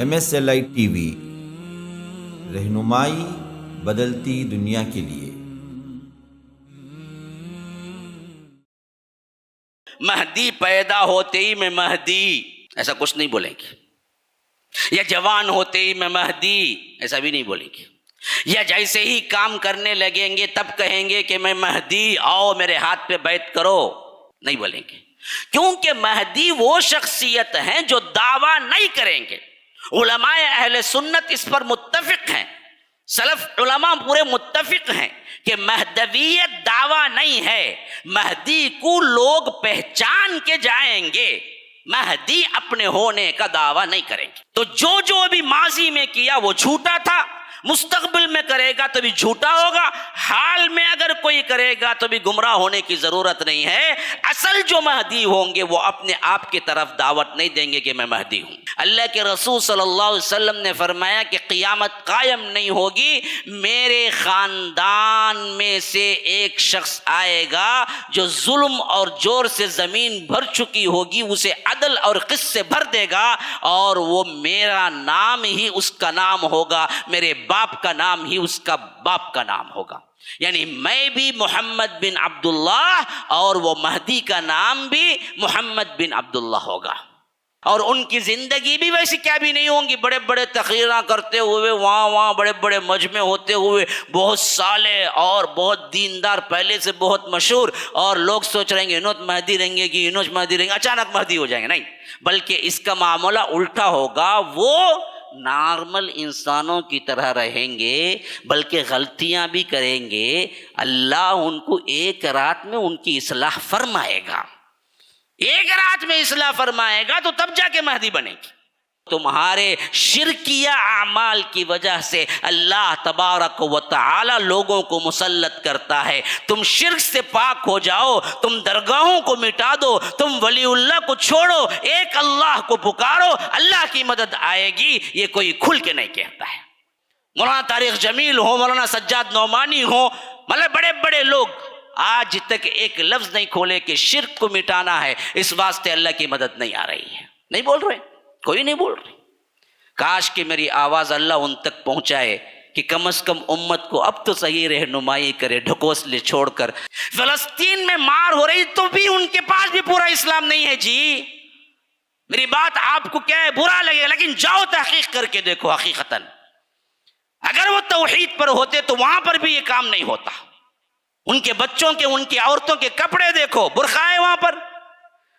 MSLI T V, رہنمائی بدلتی دنیا کے لیے۔ مہدی پیدا ہوتے ہی میں مہدی ایسا کچھ نہیں بولیں گے، یا جوان ہوتے ہی میں مہدی ایسا بھی نہیں بولیں گے، یا جیسے ہی کام کرنے لگیں گے تب کہیں گے کہ میں مہدی، آؤ میرے ہاتھ پہ بیعت کرو، نہیں بولیں گے، کیونکہ مہدی وہ شخصیت ہیں جو دعویٰ نہیں کریں گے۔ علماء اہل سنت اس پر متفق ہیں، سلف علماء پورے متفق ہیں کہ مہدویت دعویٰ نہیں ہے، مہدی کو لوگ پہچان کے جائیں گے، مہدی اپنے ہونے کا دعویٰ نہیں کریں گے۔ تو جو ابھی ماضی میں کیا وہ جھوٹا تھا، مستقبل میں کرے گا تو بھی جھوٹا ہوگا، حال میں اگر کوئی کرے گا تو بھی گمراہ ہونے کی ضرورت نہیں ہے۔ اصل جو مہدی ہوں گے وہ اپنے آپ کی طرف دعوت نہیں دیں گے کہ میں مہدی ہوں۔ اللہ کے رسول صلی اللہ علیہ وسلم نے فرمایا کہ قیامت قائم نہیں ہوگی، میرے خاندان میں سے ایک شخص آئے گا جو ظلم اور جور سے زمین بھر چکی ہوگی اسے عدل اور قسط سے بھر دے گا، اور وہ میرا نام ہی اس کا نام ہوگا، میرے باپ کا نام ہی اس کا باپ کا نام ہوگا، یعنی میں بھی محمد بن عبداللہ اور وہ مہدی کا نام بھی محمد بن عبداللہ ہوگا۔ اور ان کی زندگی بھی ویسی کیا بھی نہیں ہوں گی، بڑے بڑے تقریراں کرتے ہوئے، وہاں بڑے بڑے مجمع ہوتے ہوئے، بہت صالح اور بہت دیندار، پہلے سے بہت مشہور، اور لوگ سوچ رہے ہیں انوت مہدی رہیں گے کہ انوش مہدی رہیں گے، اچانک مہدی ہو جائیں گے، نہیں، بلکہ اس کا معاملہ الٹا ہوگا، وہ نارمل انسانوں کی طرح رہیں گے، بلکہ غلطیاں بھی کریں گے، اللہ ان کو ایک رات میں ان کی اصلاح فرمائے گا، ایک رات میں اصلاح فرمائے گا، تو تب جا کے مہدی بنے گی۔ تمہارے شرکیہ اعمال کی وجہ سے اللہ تبارک و تعالی لوگوں کو مسلط کرتا ہے، تم شرک سے پاک ہو جاؤ، تم درگاہوں کو مٹا دو، تم ولی اللہ کو چھوڑو، ایک اللہ کو پکارو، اللہ کی مدد آئے گی، یہ کوئی کھل کے نہیں کہتا ہے۔ مولانا طارق جمیل ہو، مولانا سجاد نعمانی ہو، مطلب بڑے بڑے لوگ آج تک ایک لفظ نہیں کھولے کہ شرک کو مٹانا ہے، اس واسطے اللہ کی مدد نہیں آ رہی ہے، نہیں بول رہے، کوئی نہیں بول رہے۔ کاش کہ میری آواز اللہ ان تک پہنچائے کہ کم از کم امت کو اب تو صحیح رہنمائی کرے، ڈھکوسلے چھوڑ کر۔ فلسطین میں مار ہو رہی تو بھی ان کے پاس بھی پورا اسلام نہیں ہے جی، میری بات آپ کو کیا ہے برا لگے، لیکن جاؤ تحقیق کر کے دیکھو، حقیقتاً اگر وہ توحید پر ہوتے تو وہاں پر بھی یہ کام نہیں ہوتا۔ ان کے بچوں کے، ان کی عورتوں کے کپڑے دیکھو، برقع ہے وہاں پر،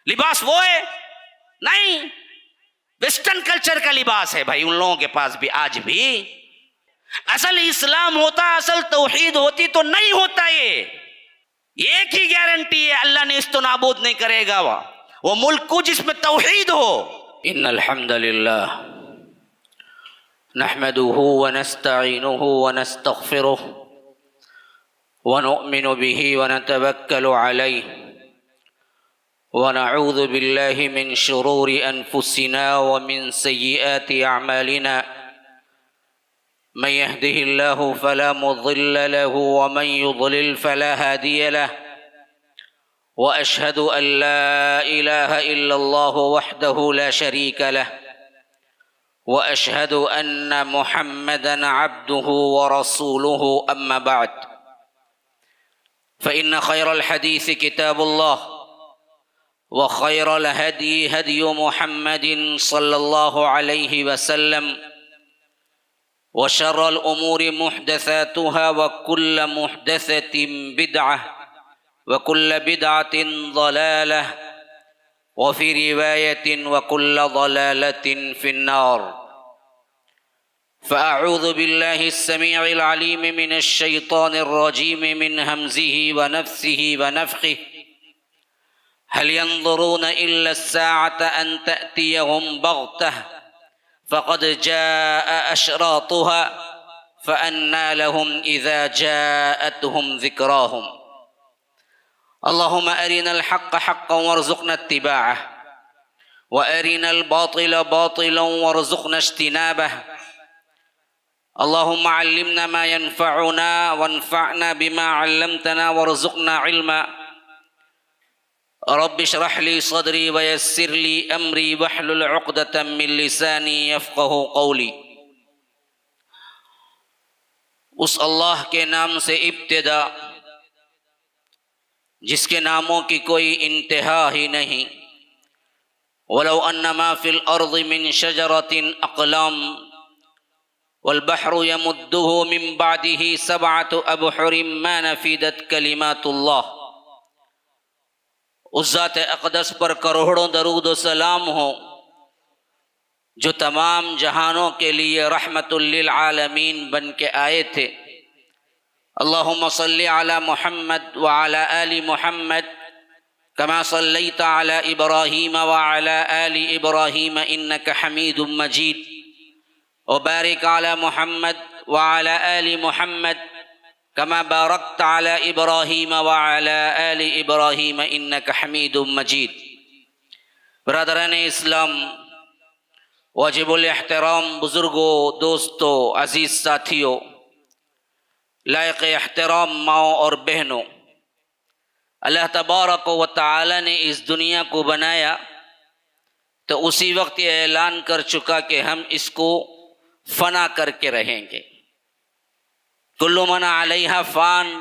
لباس وہ ہے نہیں، ویسٹرن کلچر کا لباس ہے بھائی ان لوگوں کے پاس بھی آج بھی۔ اصل اسلام ہوتا، اصل توحید ہوتی تو نہیں ہوتا یہ۔ ایک ہی گارنٹی ہے، اللہ نے اس تو نابود نہیں کرے گا، وہ ملک کو جس میں توحید ہو۔ ان الحمد للہ نحمده ونستعینه ونستغفره ونؤمن به ونتوکل علیہ ونعوذ باللہ من شرور انفسنا ومن سیئات اعمالنا من يهده الله فلا مضل له ومن يضلل فلا هادي له واشهد ان لا اله الا الله وحده لا شريك له واشهد ان محمدا عبده ورسوله اما بعد فإن خير الحديث كتاب الله وخير الهدي هدي محمد صلى الله عليه وسلم وشر الأمور محدثاتها وكل محدثة بدعة وكل بدعة ضلالة وفي رواية وكل ضلالة في النار فأعوذ بالله السميع العليم من الشيطان الرجيم من همزه ونفثه ونفخه هل ينظرون إلا الساعة أن تأتيهم بغتة فقد جاء أشراطها فأنى لهم إذا جاءتهم ذكراهم اللهم أرنا الحق حقا وارزقنا اتباعه وأرنا الباطل باطلا وارزقنا اجتنابه اللهم علمنا ما ينفعنا وانفعنا بما علمتنا وارزقنا علما رب اشرح لي صدري ويسر لي أمري واحلل عقدة من لساني يفقهوا قولي۔ اس اللہ کے نام سے ابتدا جس کے ناموں کی کوئی انتہا ہی نہیں۔ ولو ان ما فی الارض من شجرۃ اقلام والبحر يمده من بعده سبعۃ ابحر ما نفدت کلمات اللہ۔ اس ذات اقدس پر کروڑوں درود و سلام ہو جو تمام جہانوں کے لیے رحمت للعالمین بن کے آئے تھے۔ اللہم صلی علی محمد وعلی آل محمد کما صلیت علی ابراہیم وعلی آل ابراہیم انک حمید مجید، وبارک علی محمد وعلی آل محمد کما بارکت علی ابراہیم وعلی آل ابراہیم انک حمید مجید۔ برادران اسلام، واجب الاحترام بزرگوں، دوستوں، عزیز ساتھیوں، لائق احترام ماؤں اور بہنوں، اللہ تبارک و تعالی نے اس دنیا کو بنایا تو اسی وقت یہ اعلان کر چکا کہ ہم اس کو فنا کر کے رہیں گے۔ کل من علیہا فان،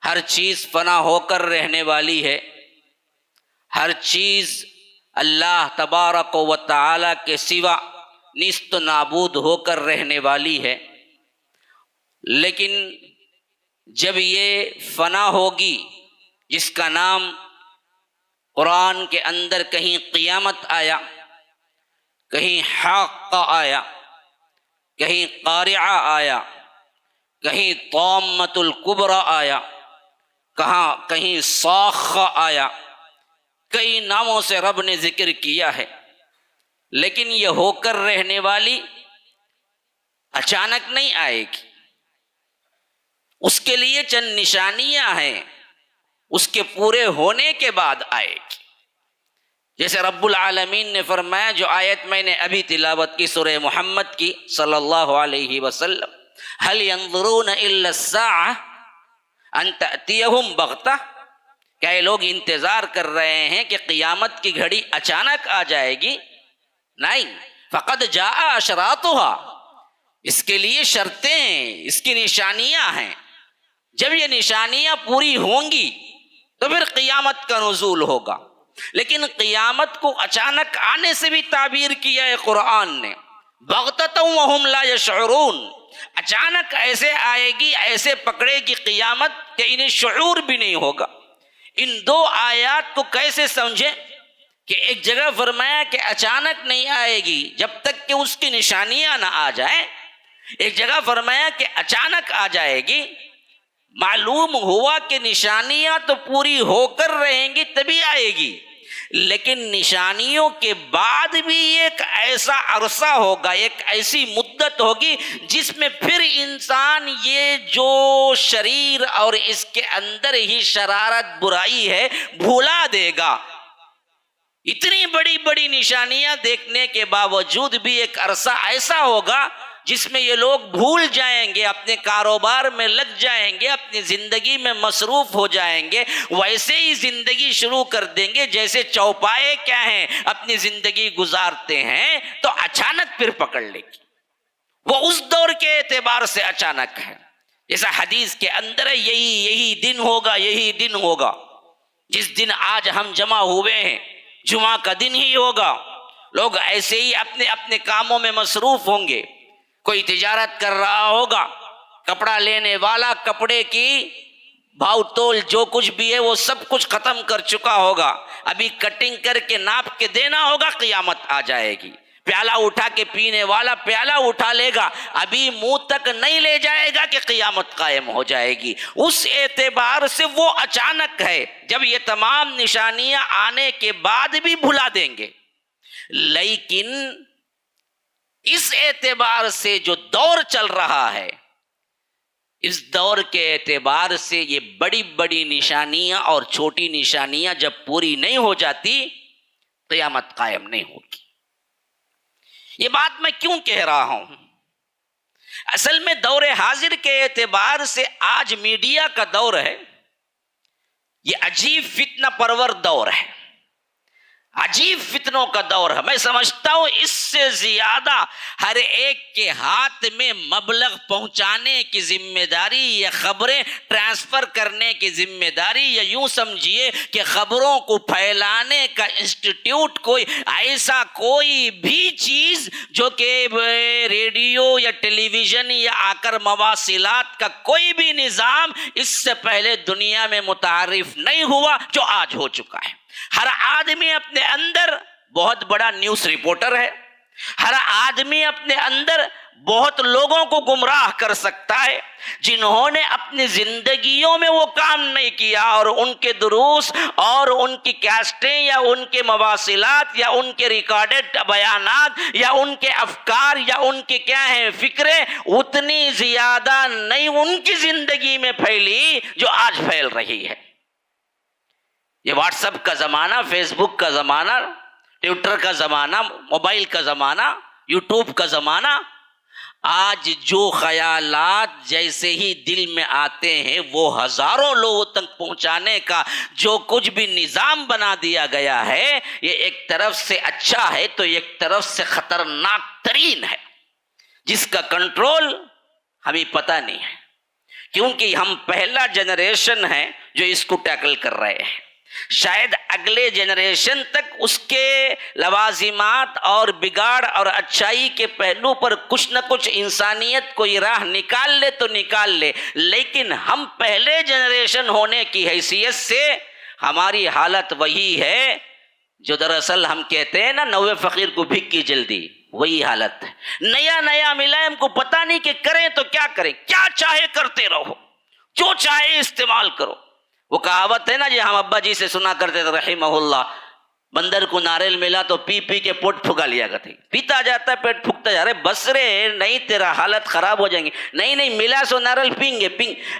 ہر چیز فنا ہو کر رہنے والی ہے، ہر چیز اللہ تبارک و تعالی کے سوا نیست و نابود ہو کر رہنے والی ہے۔ لیکن جب یہ فنا ہوگی جس کا نام قرآن کے اندر کہیں قیامت آیا، کہیں حاقہ آیا، کہیں قارعہ آیا، کہیں طامۃ الکبریٰ آیا، کہیں صاخہ آیا، کئی ناموں سے رب نے ذکر کیا ہے، لیکن یہ ہو کر رہنے والی اچانک نہیں آئے گی۔ اس کے لیے چند نشانیاں ہیں، اس کے پورے ہونے کے بعد آئے گی۔ جیسے رب العالمین نے فرمایا، جو آیت میں نے ابھی تلاوت کی سورہ محمد کی صلی اللہ علیہ وسلم، هل ينظرون الا الساعة ان تأتيهم بغتة، کیا یہ لوگ انتظار کر رہے ہیں کہ قیامت کی گھڑی اچانک آ جائے گی؟ نہیں، فقد جاء اشراطها، اس کے لیے شرطیں ہیں، اس کی نشانیاں ہیں۔ جب یہ نشانیاں پوری ہوں گی تو پھر قیامت کا نزول ہوگا۔ لیکن قیامت کو اچانک آنے سے بھی تعبیر کیا ہے قرآن نے، بغتۃ وہم لا یشعرون، اچانک ایسے آئے گی، ایسے پکڑے گی قیامت کہ انہیں شعور بھی نہیں ہوگا۔ ان دو آیات کو کیسے سمجھیں کہ ایک جگہ فرمایا کہ اچانک نہیں آئے گی جب تک کہ اس کی نشانیاں نہ آ جائیں، ایک جگہ فرمایا کہ اچانک آ جائے گی۔ معلوم ہوا کہ نشانیاں تو پوری ہو کر رہیں گی تبھی آئے گی، لیکن نشانیوں کے بعد بھی ایک ایسا عرصہ ہوگا، ایک ایسی مدت ہوگی جس میں پھر انسان یہ جو شریر اور اس کے اندر ہی شرارت برائی ہے بھولا دے گا۔ اتنی بڑی بڑی نشانیاں دیکھنے کے باوجود بھی ایک عرصہ ایسا ہوگا جس میں یہ لوگ بھول جائیں گے، اپنے کاروبار میں لگ جائیں گے، اپنی زندگی میں مصروف ہو جائیں گے، ویسے ہی زندگی شروع کر دیں گے جیسے چوپائے کیا ہیں اپنی زندگی گزارتے ہیں، تو اچانک پھر پکڑ لے گی۔ وہ اس دور کے اعتبار سے اچانک ہے، جیسا حدیث کے اندر ہے، یہی دن ہوگا، یہی دن ہوگا جس دن آج ہم جمع ہوئے ہیں، جمعہ کا دن ہی ہوگا۔ لوگ ایسے ہی اپنے اپنے کاموں میں مصروف ہوں گے، کوئی تجارت کر رہا ہوگا، کپڑا لینے والا کپڑے کی بھاؤ تول جو کچھ بھی ہے وہ سب کچھ ختم کر چکا ہوگا، ابھی کٹنگ کر کے ناپ کے دینا ہوگا، قیامت آ جائے گی۔ پیالہ اٹھا کے پینے والا پیالہ اٹھا لے گا، ابھی منہ تک نہیں لے جائے گا کہ قیامت قائم ہو جائے گی۔ اس اعتبار سے وہ اچانک ہے، جب یہ تمام نشانیاں آنے کے بعد بھی بھلا دیں گے۔ لیکن اس اعتبار سے جو دور چل رہا ہے، اس دور کے اعتبار سے یہ بڑی بڑی نشانیاں اور چھوٹی نشانیاں جب پوری نہیں ہو جاتی، قیامت قائم نہیں ہوگی۔ یہ بات میں کیوں کہہ رہا ہوں؟ اصل میں دور حاضر کے اعتبار سے آج میڈیا کا دور ہے، یہ عجیب فتنہ پرور دور ہے، عجیب فتنوں کا دور ہے۔ میں سمجھتا ہوں اس سے زیادہ ہر ایک کے ہاتھ میں مبلغ پہنچانے کی ذمہ داری یا خبریں ٹرانسفر کرنے کی ذمہ داری، یا یوں سمجھیے کہ خبروں کو پھیلانے کا انسٹیٹیوٹ، کوئی ایسا کوئی بھی چیز جو کہ ریڈیو یا ٹیلی ویژن یا آ کر مواصلات کا کوئی بھی نظام اس سے پہلے دنیا میں متعارف نہیں ہوا جو آج ہو چکا ہے۔ ہر آدمی اپنے اندر بہت بڑا نیوز رپورٹر ہے، ہر آدمی اپنے اندر بہت لوگوں کو گمراہ کر سکتا ہے جنہوں نے اپنی زندگیوں میں وہ کام نہیں کیا، اور ان کے دروس اور ان کی کیسٹیں یا ان کے مواصلات یا ان کے ریکارڈڈ بیانات یا ان کے افکار یا ان کے کیا ہیں فکریں اتنی زیادہ نہیں ان کی زندگی میں پھیلی جو آج پھیل رہی ہے۔ یہ واٹس ایپ کا زمانہ، فیس بک کا زمانہ، ٹویٹر کا زمانہ، موبائل کا زمانہ، یوٹیوب کا زمانہ، آج جو خیالات جیسے ہی دل میں آتے ہیں وہ ہزاروں لوگوں تک پہنچانے کا جو کچھ بھی نظام بنا دیا گیا ہے، یہ ایک طرف سے اچھا ہے تو ایک طرف سے خطرناک ترین ہے، جس کا کنٹرول ہمیں پتہ نہیں ہے، کیونکہ ہم پہلا جنریشن ہے جو اس کو ٹیکل کر رہے ہیں۔ شاید اگلے جنریشن تک اس کے لوازمات اور بگاڑ اور اچھائی کے پہلو پر کچھ نہ کچھ انسانیت کوئی راہ نکال لے تو نکال لے، لیکن ہم پہلے جنریشن ہونے کی حیثیت سے ہماری حالت وہی ہے جو دراصل ہم کہتے ہیں نا نوے فقیر کو بھیک کی جلدی، وہی حالت ہے۔ نیا نیا ملا ہے، ہم کو پتہ نہیں کہ کریں تو کیا کریں، کیا چاہے کرتے رہو، جو چاہے استعمال کرو۔ وہ کہاوت ہے نا جی ہم ابا جی سے سنا کرتے تھے رحمہ اللہ، بندر کو ناریل ملا تو پی پی کے پوٹ پھگا لیا کرتے، پیتا جاتا ہے پیٹ پھکتا جا رہا ہے، بس رے نہیں تیرا حالت خراب ہو جائیں گے، نہیں ملا سو ناریل پیں گے۔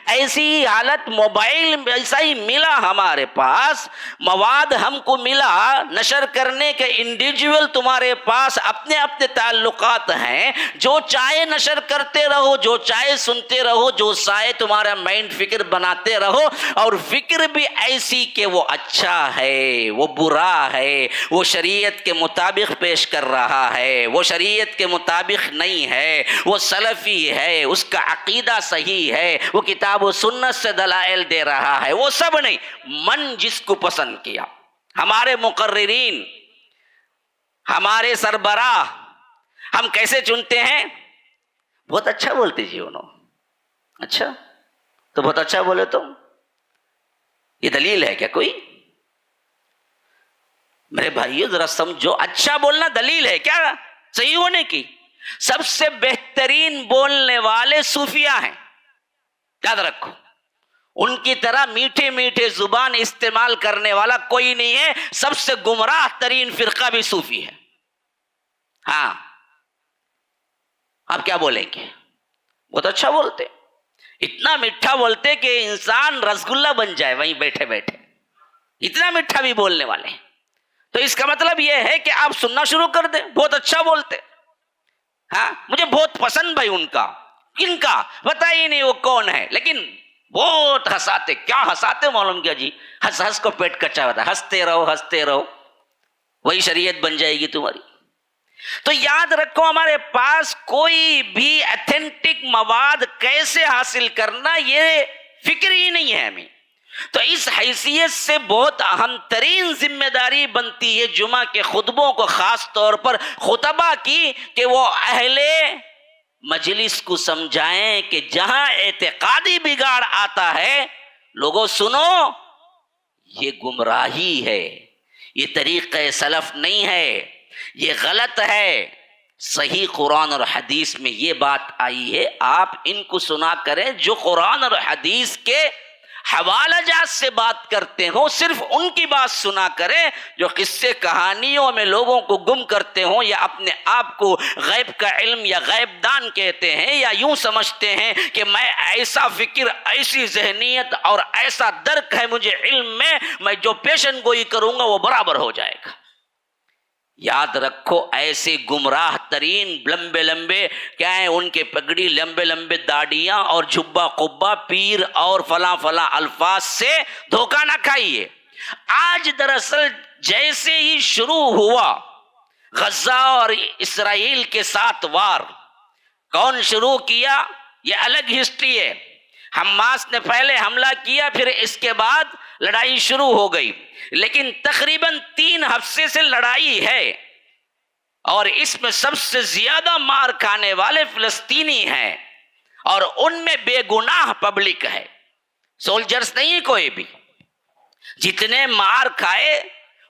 ایسی ہی حالت موبائل ایسا ہی ملا ہمارے پاس، مواد ہم کو ملا نشر کرنے کے، انڈیویجول تمہارے پاس اپنے اپنے تعلقات ہیں، جو چاہے نشر کرتے رہو، جو چاہے سنتے رہو، جو چاہے تمہارا مائنڈ فکر بناتے رہو، اور فکر بھی ایسی کہ وہ اچھا ہے، وہ برا ہے، وہ شریعت کے مطابق پیش کر رہا ہے، وہ شریعت کے مطابق نہیں ہے، وہ سلفی ہے، اس کا عقیدہ صحیح ہے، وہ کتاب و سنت سے دلائل دے رہا ہے، وہ سب نہیں، من جس کو پسند کیا۔ ہمارے مقررین، ہمارے سربراہ ہم کیسے چنتے ہیں؟ بہت اچھا بولتے جی انہوں، اچھا تو بہت اچھا بولے تو یہ دلیل ہے کیا کوئی؟ میرے بھائیو ذرا سمجھو، اچھا بولنا دلیل ہے کیا صحیح ہونے کی؟ سب سے بہترین بولنے والے صوفیہ ہیں، یاد رکھو، ان کی طرح میٹھے میٹھے زبان استعمال کرنے والا کوئی نہیں ہے، سب سے گمراہ ترین فرقہ بھی صوفی ہے۔ ہاں آپ کیا بولیں گے؟ بہت اچھا بولتے، اتنا میٹھا بولتے کہ انسان رسگلہ بن جائے وہیں بیٹھے بیٹھے، اتنا میٹھا بھی بولنے والے ہیں۔ تو اس کا مطلب یہ ہے کہ آپ سننا شروع کر دیں، بہت اچھا بولتے، ہاں مجھے بہت پسند بھائی ان کا، ان کا پتہ ہی نہیں وہ کون ہے، لیکن بہت ہنساتے، کیا ہنساتے معلوم کیا جی، ہنس ہنس کو پیٹ کچا ہوتا ہے، ہنستے رہو وہی شریعت بن جائے گی تمہاری۔ تو یاد رکھو ہمارے پاس کوئی بھی ایتھینٹک مواد کیسے حاصل کرنا یہ فکر ہی نہیں ہے ہمیں۔ تو اس حیثیت سے بہت اہم ترین ذمہ داری بنتی ہے جمعہ کے خطبوں کو، خاص طور پر خطبہ کی، کہ وہ اہل مجلس کو سمجھائیں کہ جہاں اعتقادی بگاڑ آتا ہے لوگوں سنو، یہ گمراہی ہے، یہ طریقہ سلف نہیں ہے، یہ غلط ہے، صحیح قرآن اور حدیث میں یہ بات آئی ہے، آپ ان کو سنا کریں، جو قرآن اور حدیث کے حوالہ جات سے بات کرتے ہوں صرف ان کی بات سنا کریں، جو قصے کہانیوں میں لوگوں کو گم کرتے ہوں یا اپنے آپ کو غیب کا علم یا غیب دان کہتے ہیں، یا یوں سمجھتے ہیں کہ میں ایسا فکر، ایسی ذہنیت اور ایسا درک ہے مجھے علم میں جو پیشن گوئی کروں گا وہ برابر ہو جائے گا۔ یاد رکھو ایسے گمراہ ترین لمبے لمبے کیا ہیں ان کے پگڑی، لمبے لمبے داڑیاں اور جھبا قبا، پیر اور فلاں فلاں الفاظ سے دھوکہ نہ کھائیے۔ آج دراصل جیسے ہی شروع ہوا غزہ اور اسرائیل کے ساتھ وار، کون شروع کیا یہ الگ ہسٹری ہے۔ حماس نے پہلے حملہ کیا، پھر اس کے بعد لڑائی شروع ہو گئی، لیکن تقریباً 3 ہفتے سے لڑائی ہے، اور اس میں سب سے زیادہ مار کھانے والے فلسطینی ہیں، اور ان میں بے گناہ پبلک ہے، سولجرز نہیں کوئی بھی۔ جتنے مار کھائے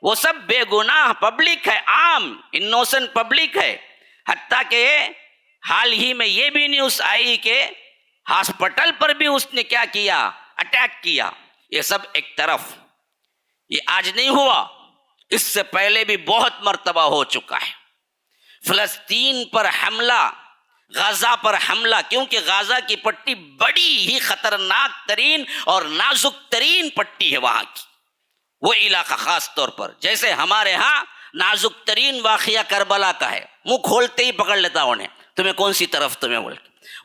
وہ سب بے گناہ پبلک ہے، عام انوسنٹ پبلک ہے۔ حتیٰ کہ حال ہی میں یہ بھی نیوز آئی کہ ہاسپٹل پر بھی اس نے کیا کیا، اٹیک کیا۔ یہ سب ایک طرف، یہ آج نہیں ہوا، اس سے پہلے بھی بہت مرتبہ ہو چکا ہے۔ فلسطین پر حملہ، غزہ پر حملہ، کیونکہ غزہ کی پٹی بڑی ہی خطرناک ترین اور نازک ترین پٹی ہے وہاں کی، وہ علاقہ خاص طور پر، جیسے ہمارے ہاں نازک ترین واقعہ کربلا کا ہے، منہ کھولتے ہی پکڑ لیتا انہیں، تمہیں کون سی طرف تمہیں بول،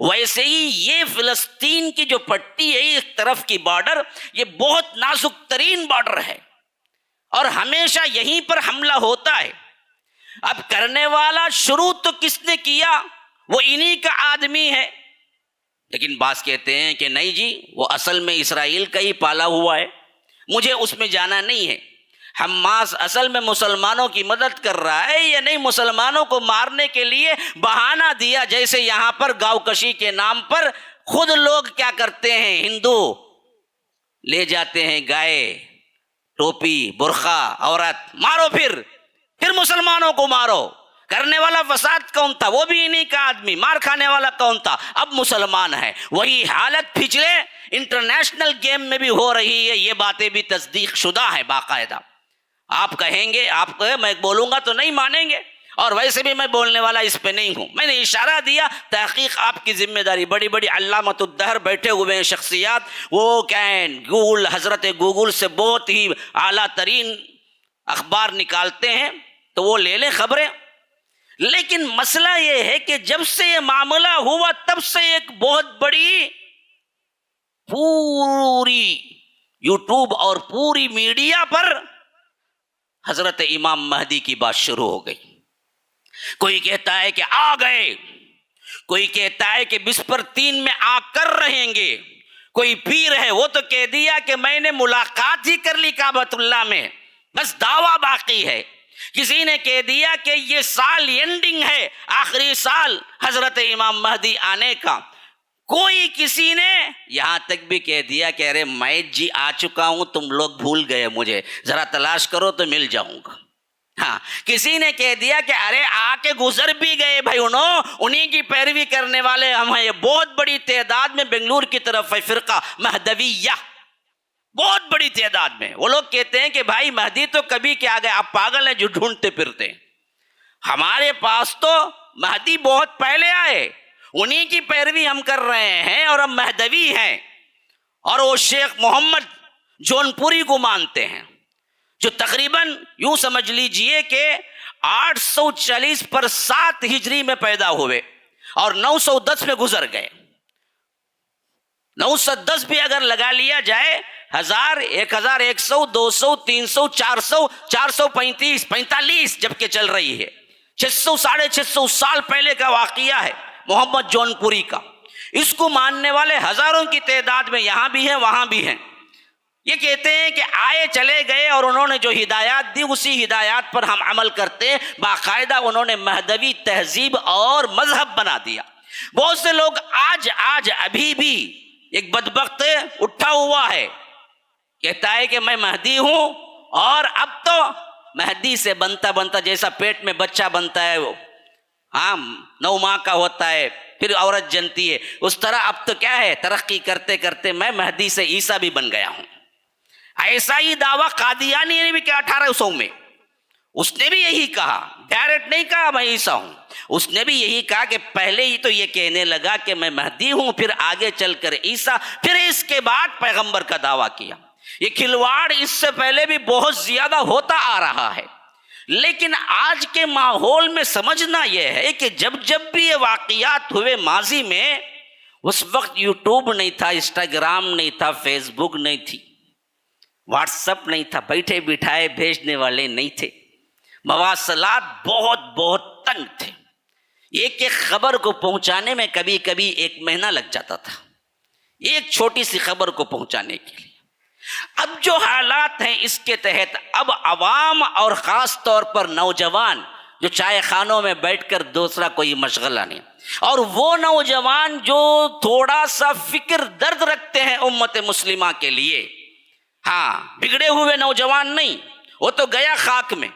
ویسے ہی یہ فلسطین کی جو پٹی ہے ایک طرف کی بارڈر، یہ بہت نازک ترین بارڈر ہے، اور ہمیشہ یہیں پر حملہ ہوتا ہے۔ اب کرنے والا شروع تو کس نے کیا، وہ انہی کا آدمی ہے، لیکن بعض کہتے ہیں کہ نہیں جی وہ اصل میں اسرائیل کا ہی پالا ہوا ہے، مجھے اس میں جانا نہیں ہے۔ حماس اصل میں مسلمانوں کی مدد کر رہا ہے یا نہیں، مسلمانوں کو مارنے کے لیے بہانہ دیا، جیسے یہاں پر گاؤں کشی کے نام پر خود لوگ کیا کرتے ہیں، ہندو لے جاتے ہیں گائے، ٹوپی، برقع، عورت، مارو، پھر مسلمانوں کو مارو۔ کرنے والا فساد کون تھا، وہ بھی انہی کا آدمی، مار کھانے والا کون تھا، اب مسلمان ہے۔ وہی حالت پچھلے انٹرنیشنل گیم میں بھی ہو رہی ہے، یہ باتیں بھی تصدیق شدہ ہے باقاعدہ۔ آپ کہیں گے، میں بولوں گا تو نہیں مانیں گے، اور ویسے بھی میں بولنے والا اس پہ نہیں ہوں، میں نے اشارہ دیا، تحقیق آپ کی ذمہ داری۔ بڑی بڑی علامۃ الدہر بیٹھے ہوئے ہیں شخصیات، وہ کیا ہیں، گوگل، حضرت گوگل سے بہت ہی اعلیٰ ترین اخبار نکالتے ہیں، تو وہ لے لیں خبریں۔ لیکن مسئلہ یہ ہے کہ جب سے یہ معاملہ ہوا تب سے ایک بہت بڑی پوری یوٹیوب اور پوری میڈیا پر حضرت امام مہدی کی بات شروع ہو گئی۔ کوئی کہتا ہے کہ آ گئے، کوئی کہتا ہے کہ بسپر 3 میں آ کر رہیں گے، کوئی پیر ہے وہ تو کہہ دیا کہ میں نے ملاقات ہی کر لی کعبۃ اللہ میں، بس دعویٰ باقی ہے۔ کسی نے کہہ دیا کہ یہ سال اینڈنگ ہے، آخری سال حضرت امام مہدی آنے کا۔ کوئی کسی نے یہاں تک بھی کہہ دیا کہ ارے میں جی آ چکا ہوں، تم لوگ بھول گئے مجھے، ذرا تلاش کرو تو مل جاؤں گا۔ ہاں، کسی نے کہہ دیا کہ ارے آ کے گزر بھی گئے بھائی، انہی کی پیروی کرنے والے ہم ہیں۔ یہ بہت بڑی تعداد میں بنگلور کی طرف ہے فرقہ مہدویہ، بہت بڑی تعداد میں۔ وہ لوگ کہتے ہیں کہ بھائی مہدی تو کبھی کیا گئے، آپ پاگل ہیں جو ڈھونڈتے پھرتے ہیں، ہمارے پاس تو مہدی بہت پہلے آئے، انہی کی پیروی ہم کر رہے ہیں، اور ہم مہدوی ہیں، اور وہ شیخ محمد جون پوری کو مانتے ہیں، جو تقریباً یوں سمجھ لیجئے کہ 840 پر 7 ہجری میں پیدا ہوئے اور 910 میں گزر گئے۔ 910 بھی اگر لگا لیا جائے، 1000، 1100، 200، 300، 400، 435، 45 جبکہ چل رہی ہے، 600، 650 سال پہلے کا واقعہ ہے محمد جون پوری کا۔ اس کو ماننے والے ہزاروں کی تعداد میں یہاں بھی ہیں وہاں بھی ہیں۔ یہ کہتے ہیں کہ آئے چلے گئے، اور انہوں نے جو ہدایات دی اسی ہدایات پر ہم عمل کرتے، باقاعدہ انہوں نے مہدوی تہذیب اور مذہب بنا دیا۔ بہت سے لوگ آج ابھی بھی ایک بدبخت اٹھا ہوا ہے، کہتا ہے کہ میں مہدی ہوں، اور اب تو مہدی سے بنتا جیسا پیٹ میں بچہ بنتا ہے، وہ 9 ماہ کا ہوتا ہے پھر عورت جنتی ہے، اس طرح اب تو کیا ہے، ترقی کرتے کرتے میں مہدی سے عیسیٰ بھی بن گیا ہوں۔ ایسا ہی دعویٰ قادیانی نے بھی کیا 1800 میں، اس نے بھی یہی کہا، ڈائریکٹ نہیں کہا میں عیسیٰ ہوں، اس نے بھی یہی کہا کہ پہلے ہی تو یہ کہنے لگا کہ میں مہدی ہوں، پھر آگے چل کر عیسیٰ، پھر اس کے بعد پیغمبر کا دعویٰ کیا۔ یہ کھلواڑ اس سے پہلے بھی بہت زیادہ ہوتا آ رہا ہے، لیکن آج کے ماحول میں سمجھنا یہ ہے کہ جب جب بھی یہ واقعات ہوئے ماضی میں، اس وقت یوٹیوب نہیں تھا، انسٹاگرام نہیں تھا، فیس بک نہیں تھی، واٹس ایپ نہیں تھا، بیٹھے بٹھائے بھیجنے والے نہیں تھے، مواصلات بہت بہت تنگ تھے، ایک ایک خبر کو پہنچانے میں کبھی کبھی 1 مہینہ لگ جاتا تھا، ایک چھوٹی سی خبر کو پہنچانے کے لیے۔ اب جو حالات ہیں اس کے تحت اب عوام اور خاص طور پر نوجوان جو چائے خانوں میں بیٹھ کر دوسرا کوئی مشغلہ نہیں، اور وہ نوجوان جو تھوڑا سا فکر درد رکھتے ہیں امت مسلمہ کے لیے، ہاں بگڑے ہوئے نوجوان نہیں، وہ تو گیا خاک میں۔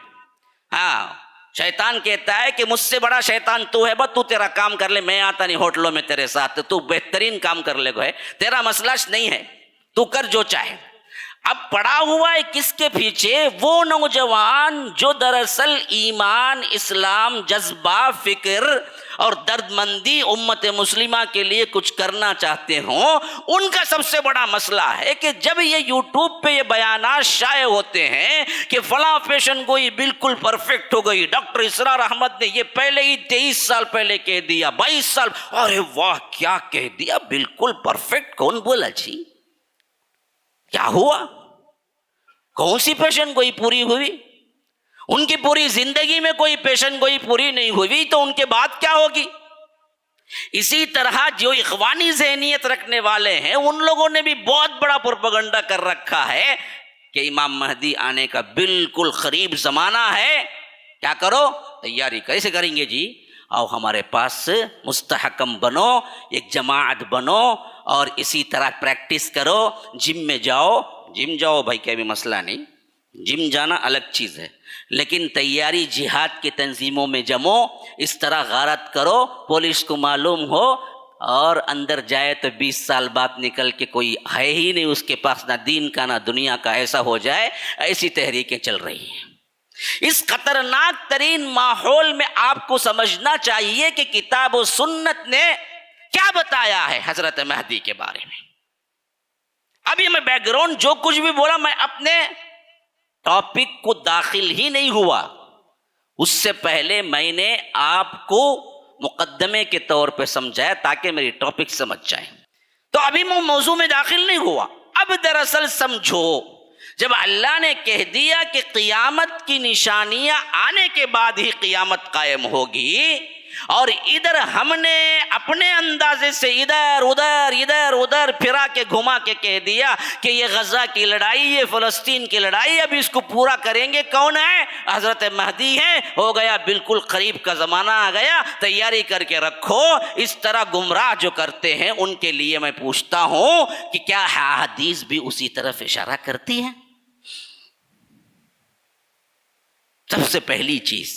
ہاں شیطان کہتا ہے کہ مجھ سے بڑا شیطان تو ہے، تو تیرا کام کر لے، میں آتا نہیں ہوٹلوں میں تیرے ساتھ، تو بہترین کام کر لے گا، تیرا مسئلہ نہیں ہے، تو کر جو چاہے۔ اب پڑا ہوا ہے کس کے پیچھے؟ وہ نوجوان جو دراصل ایمان، اسلام، جذبہ، فکر اور درد مندی امت مسلمہ کے لیے کچھ کرنا چاہتے ہوں، ان کا سب سے بڑا مسئلہ ہے کہ جب یہ یوٹیوب پہ یہ بیانات شائع ہوتے ہیں کہ فلاں پیشن گوئی بالکل پرفیکٹ ہو گئی، ڈاکٹر اسرار احمد نے یہ پہلے ہی 23 سال پہلے کہہ دیا، 22 سال، ارے واہ کیا کہہ دیا، بالکل پرفیکٹ، کون بولا جی؟ کیا ہوا؟ کون سی پیشن گوئی پوری ہوئی؟ ان کی پوری زندگی میں کوئی پیشن گوئی پوری نہیں ہوئی، تو ان کے بعد کیا ہوگی؟ اسی طرح جو اخوانی ذہنیت رکھنے والے ہیں ان لوگوں نے بھی بہت بڑا پروپیگنڈا کر رکھا ہے کہ امام مہدی آنے کا بالکل قریب زمانہ ہے، کیا کرو؟ تیاری کیسے کریں گے جی؟ آؤ ہمارے پاس مستحکم بنو، ایک جماعت بنو، اور اسی طرح پریکٹس کرو، جم میں جاؤ، جم جاؤ بھائی، کوئی بھی مسئلہ نہیں، جم جانا الگ چیز ہے، لیکن تیاری جہاد کی تنظیموں میں جمو، اس طرح غارت کرو، پولیس کو معلوم ہو، اور اندر جائے تو 20 سال بعد نکل کے کوئی ہے ہی نہیں اس کے پاس، نہ دین کا نہ دنیا کا، ایسا ہو جائے۔ ایسی تحریکیں چل رہی ہیں۔ اس خطرناک ترین ماحول میں آپ کو سمجھنا چاہیے کہ کتاب و سنت نے کیا بتایا ہے حضرت مہدی کے بارے میں۔ ابھی میں بیک گراؤنڈ جو کچھ بھی بولا، میں اپنے ٹاپک کو داخل ہی نہیں ہوا، اس سے پہلے میں نے آپ کو مقدمے کے طور پہ سمجھایا تاکہ میری ٹاپک سمجھ جائیں، تو ابھی میں موضوع میں داخل نہیں ہوا۔ اب دراصل سمجھو، جب اللہ نے کہہ دیا کہ قیامت کی نشانیاں آنے کے بعد ہی قیامت قائم ہوگی، اور ادھر ہم نے اپنے اندازے سے ادھر ادھر پھرا کے گھما کے کہہ دیا کہ یہ غزہ کی لڑائی، یہ فلسطین کی لڑائی، اب اس کو پورا کریں گے کون ہے؟ حضرت مہدی ہے، ہو گیا بالکل قریب کا زمانہ آ گیا، تیاری کر کے رکھو۔ اس طرح گمراہ جو کرتے ہیں ان کے لیے میں پوچھتا ہوں کہ کیا حدیث بھی اسی طرف اشارہ کرتی ہے؟ سب سے پہلی چیز،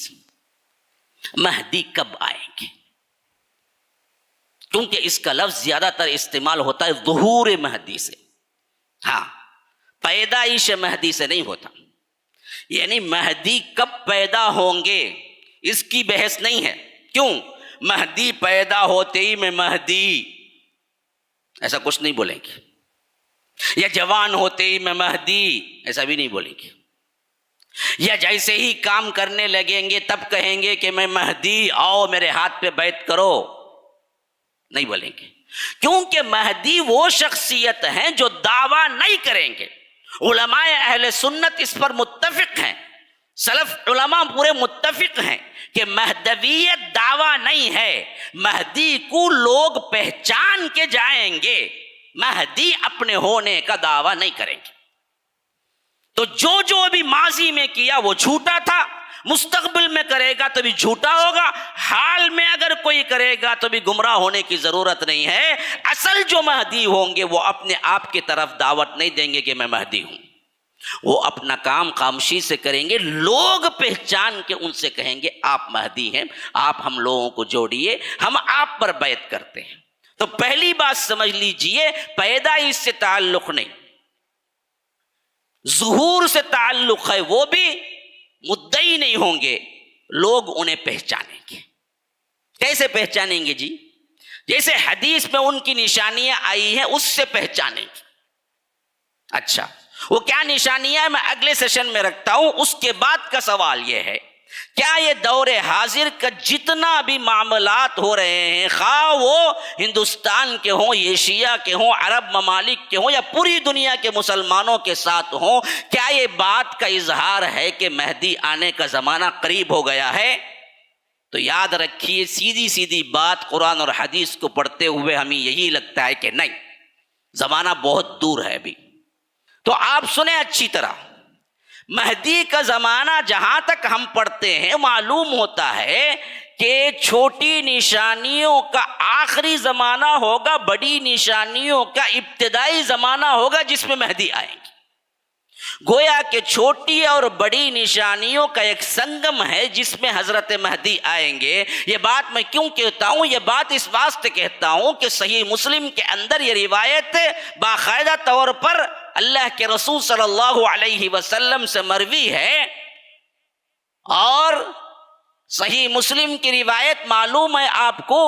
مہدی کب آئیں گے؟ کیونکہ اس کا لفظ زیادہ تر استعمال ہوتا ہے ظہور مہدی سے، ہاں پیدائش مہدی سے نہیں ہوتا، یعنی مہدی کب پیدا ہوں گے اس کی بحث نہیں ہے۔ کیوں؟ مہدی پیدا ہوتے ہی میں مہدی، ایسا کچھ نہیں بولیں گے، یا جوان ہوتے ہی میں مہدی، ایسا بھی نہیں بولیں گے، یا جیسے ہی کام کرنے لگیں گے تب کہیں گے کہ میں مہدی، آؤ میرے ہاتھ پہ بیعت کرو، نہیں بولیں گے، کیونکہ مہدی وہ شخصیت ہیں جو دعویٰ نہیں کریں گے۔ علماء اہل سنت اس پر متفق ہیں، سلف علماء پورے متفق ہیں کہ مہدویت دعویٰ نہیں ہے، مہدی کو لوگ پہچان کے جائیں گے، مہدی اپنے ہونے کا دعویٰ نہیں کریں گے۔ تو جو ابھی ماضی میں کیا وہ جھوٹا تھا، مستقبل میں کرے گا تو بھی جھوٹا ہوگا، حال میں اگر کوئی کرے گا تو بھی گمراہ ہونے کی ضرورت نہیں ہے۔ اصل جو مہدی ہوں گے وہ اپنے آپ کی طرف دعوت نہیں دیں گے کہ میں مہدی ہوں، وہ اپنا کام خاموشی سے کریں گے، لوگ پہچان کے ان سے کہیں گے آپ مہدی ہیں، آپ ہم لوگوں کو جوڑیے، ہم آپ پر بیعت کرتے ہیں۔ تو پہلی بات سمجھ لیجئے، پیدائش سے تعلق نہیں، ظہور سے تعلق ہے، وہ بھی مدعی نہیں ہوں گے، لوگ انہیں پہچانیں گے۔ کیسے پہچانیں گے جی؟ جیسے حدیث میں ان کی نشانیاں آئی ہیں اس سے پہچانیں گے۔ اچھا وہ کیا نشانیاں ہیں میں اگلے سیشن میں رکھتا ہوں۔ اس کے بعد کا سوال یہ ہے کیا یہ دور حاضر کا جتنا بھی معاملات ہو رہے ہیں، خواہ وہ ہندوستان کے ہوں، ایشیا کے ہوں، عرب ممالک کے ہوں، یا پوری دنیا کے مسلمانوں کے ساتھ ہوں، کیا یہ بات کا اظہار ہے کہ مہدی آنے کا زمانہ قریب ہو گیا ہے؟ تو یاد رکھیے، سیدھی سیدھی بات قرآن اور حدیث کو پڑھتے ہوئے ہمیں یہی لگتا ہے کہ نہیں، زمانہ بہت دور ہے ابھی۔ تو آپ سنیں اچھی طرح، مہدی کا زمانہ جہاں تک ہم پڑھتے ہیں معلوم ہوتا ہے کہ چھوٹی نشانیوں کا آخری زمانہ ہوگا، بڑی نشانیوں کا ابتدائی زمانہ ہوگا جس میں مہدی آئیں گے۔ گویا کہ چھوٹی اور بڑی نشانیوں کا ایک سنگم ہے جس میں حضرت مہدی آئیں گے۔ یہ بات میں کیوں کہتا ہوں؟ یہ بات اس واسطے کہتا ہوں کہ صحیح مسلم کے اندر یہ روایت باقاعدہ طور پر اللہ کے رسول صلی اللہ علیہ وسلم سے مروی ہے، اور صحیح مسلم کی روایت معلوم ہے آپ کو،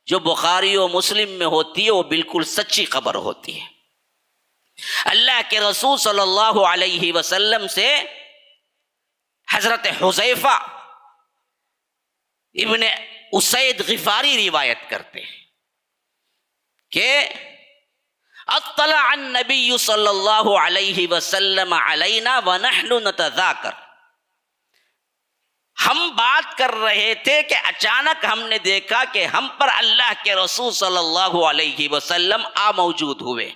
جو بخاری و مسلم میں ہوتی ہے وہ بالکل سچی خبر ہوتی ہے۔ اللہ کے رسول صلی اللہ علیہ وسلم سے حضرت حذیفہ ابن اسید غفاری روایت کرتے ہیں کہ اطلع النبی صلی اللہ علیہ وسلم علینا ونحن نتذاکر، ہم بات کر رہے تھے کہ اچانک ہم نے دیکھا کہ ہم پر اللہ کے رسول صلی اللہ علیہ وسلم موجود ہوئے۔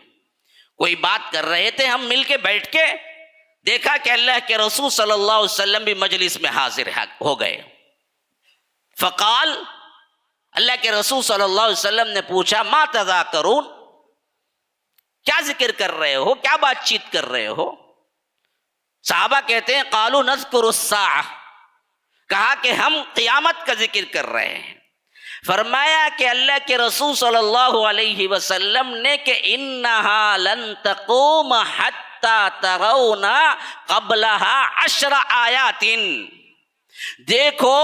کوئی بات کر رہے تھے، ہم مل کے بیٹھ کے دیکھا کہ اللہ کے رسول صلی اللہ علیہ وسلم بھی مجلس میں حاضر ہو گئے۔ فقال، اللہ کے رسول صلی اللہ علیہ وسلم نے پوچھا، ما تذاکرون، کیا ذکر کر رہے ہو، کیا بات چیت کر رہے ہو؟ صحابہ کہتے ہیں قالوا نذکر الساعہ، کہا کہ ہم قیامت کا ذکر کر رہے ہیں۔ فرمایا کہ اللہ کے رسول صلی اللہ علیہ وسلم نے کہ انہا لن تقوم حتی ترون قبلها 10 آیات، دیکھو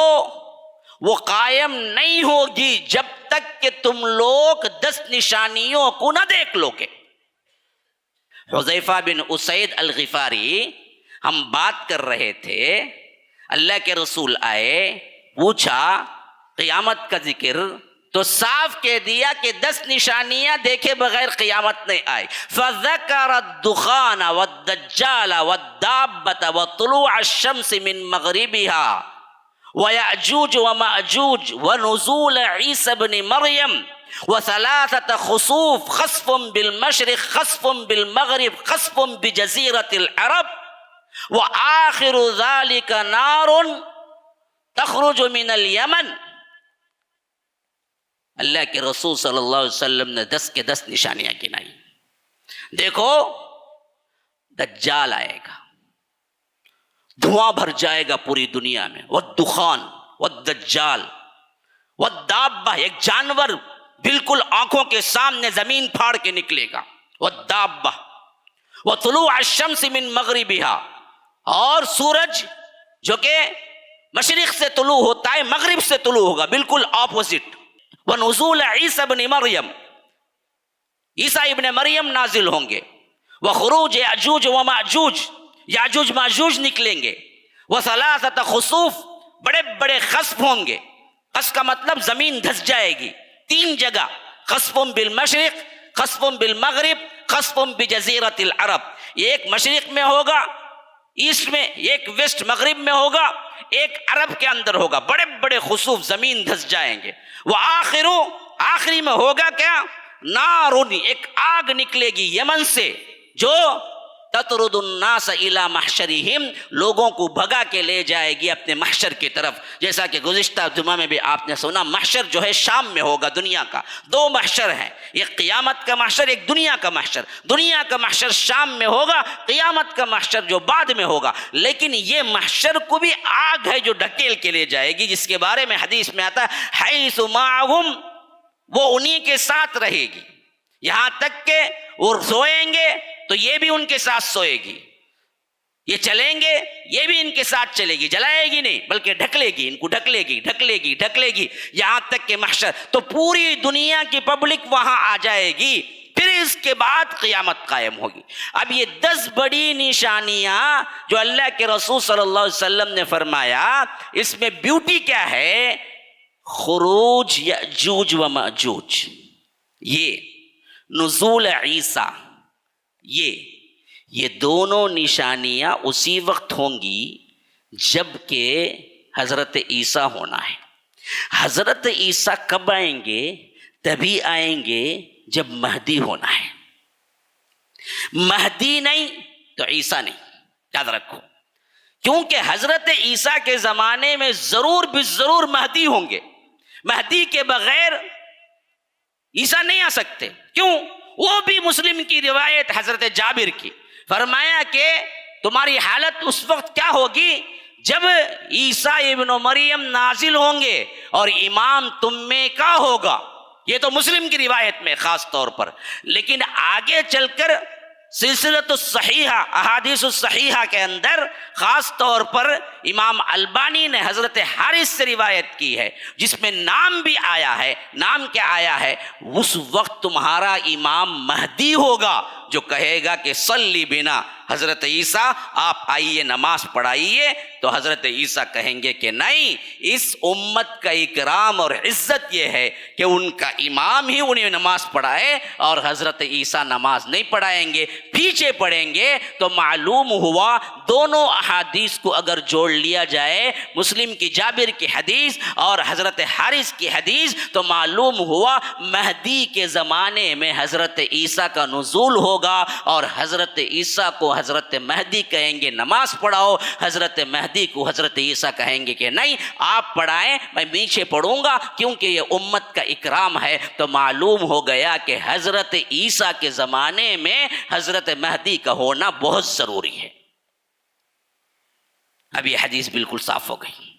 وہ قائم نہیں ہوگی جب تک کہ تم لوگ 10 نشانیوں کو نہ دیکھ لو گے۔ حذیفہ بن اسید الغفاری، ہم بات کر رہے تھے، اللہ کے رسول آئے، پوچھا قیامت کا ذکر، تو صاف کہہ دیا کہ 10 نشانیاں دیکھے بغیر قیامت نہیں آئی۔ فذکر الدخان والدجال والدابة وطلوع الشمس من مغربها ویأجوج ومأجوج ونزول عیسی بن مریم وثلاثة خسوف، خسف بالمشرق، خسف بالمغرب، خسف بجزیرة العرب، وآخر ذلك نار تخرج من الیمن۔ اللہ کے رسول صلی اللہ علیہ وسلم نے 10 کے 10 نشانیاں گنائی۔ دیکھو دجال آئے گا، دھواں بھر جائے گا پوری دنیا میں، والدخان والدجال والدابہ، ایک جانور بالکل آنکھوں کے سامنے زمین پھاڑ کے نکلے گا، والدابہ وطلوع الشمس من مغربها، اور سورج جو کہ مشرق سے طلوع ہوتا ہے مغرب سے طلوع ہوگا، بالکل اپوزٹ۔ ونزول عیسی ابن مریم، عیسیٰ ابن مریم نازل ہوں گے۔ وخروج یاجوج وماجوج، یاجوج ماجوج نکلیں گے۔ وثلاثۃ خسوف، بڑے بڑے خسف ہوں گے۔ خسف کا مطلب زمین دھس جائے گی، 3 جگہ، خسف بالمشرق، خسف بالمغرب، خسف بجزیرۃ العرب، ایک مشرق میں ہوگا ایسٹ میں، ایک ویسٹ مغرب میں ہوگا، ایک عرب کے اندر ہوگا، بڑے بڑے خسوف، زمین دھس جائیں گے۔ وآخر، آخری میں ہوگا کیا؟ نارن، ایک آگ نکلے گی یمن سے، جو تطرد الناس الی محشرہم، لوگوں کو بھگا کے لے جائے گی اپنے محشر کی طرف۔ جیسا کہ گزشتہ جمعہ میں بھی آپ نے سنا، محشر جو ہے شام میں ہوگا دنیا کا۔ 2 محشر ہیں، ایک قیامت کا محشر، ایک دنیا کا محشر۔ دنیا کا محشر شام میں ہوگا، قیامت کا محشر جو بعد میں ہوگا۔ لیکن یہ محشر کو بھی آگ ہے جو ڈھکیل کے لے جائے گی، جس کے بارے میں حدیث میں آتا ہے حیث معہم، وہ انہی کے ساتھ رہے گی، یہاں تک کہ وہ سوئیں گے تو یہ بھی ان کے ساتھ سوئے گی، یہ چلیں گے یہ بھی ان کے ساتھ چلے گی، جلائے گی نہیں بلکہ ڈھکلے گی، ان کو ڈھکلے گی ڈھکلے گی ڈھکلے گی، یہاں تک کہ محشر، تو پوری دنیا کی پبلک وہاں آ جائے گی۔ پھر پھر اس کے بعد قیامت قائم ہوگی۔ اب یہ 10 بڑی نشانیاں جو اللہ کے رسول صلی اللہ علیہ وسلم نے فرمایا، اس میں بیوٹی کیا ہے؟ خروج یأجوج و مأجوج، یہ نزول عیسیٰ، یہ دونوں نشانیاں اسی وقت ہوں گی جب کہ حضرت عیسیٰ ہونا ہے۔ حضرت عیسیٰ کب آئیں گے؟ تبھی آئیں گے جب مہدی ہونا ہے۔ مہدی نہیں تو عیسیٰ نہیں، یاد رکھو، کیونکہ حضرت عیسیٰ کے زمانے میں ضرور بالضرور مہدی ہوں گے۔ مہدی کے بغیر عیسیٰ نہیں آ سکتے۔ کیوں؟ وہ بھی مسلم کی روایت حضرت جابر کی، فرمایا کہ تمہاری حالت اس وقت کیا ہوگی جب عیسیٰ ابن مریم نازل ہوں گے اور امام تم میں کا ہوگا۔ یہ تو مسلم کی روایت میں خاص طور پر، لیکن آگے چل کر سلسلۃ الصحیحہ، احادیث الصحیحہ کے اندر خاص طور پر امام البانی نے حضرت حارث سے روایت کی ہے، جس میں نام بھی آیا ہے۔ نام کیا آیا ہے؟ اس وقت تمہارا امام مہدی ہوگا جو کہے گا کہ صلی بنا، حضرت عیسیٰ آپ آئیے نماز پڑھائیے، تو حضرت عیسیٰ کہیں گے کہ نہیں، اس امت کا اکرام اور عزت یہ ہے کہ ان کا امام ہی انہیں نماز پڑھائے اور حضرت عیسیٰ نماز نہیں پڑھائیں گے، پیچھے پڑھیں گے۔ تو معلوم ہوا دونوں احادیث کو اگر جوڑ لیا جائے، مسلم کی جابر کی حدیث اور حضرت حارث کی حدیث، تو معلوم ہوا مہدی کے زمانے میں حضرت عیسیٰ کا نزول ہوگا، اور حضرت عیسیٰ کو حضرت مہدی کہیں گے نماز پڑھاؤ، حضرت مہدی کو حضرت عیسیٰ کہیں گے کہ نہیں آپ پڑھائیں، میں پیچھے پڑھوں گا کیونکہ یہ امت کا اکرام ہے۔ تو معلوم ہو گیا کہ حضرت عیسیٰ کے زمانے میں حضرت مہدی کا ہونا بہت ضروری ہے۔ اب یہ حدیث بالکل صاف ہو گئی۔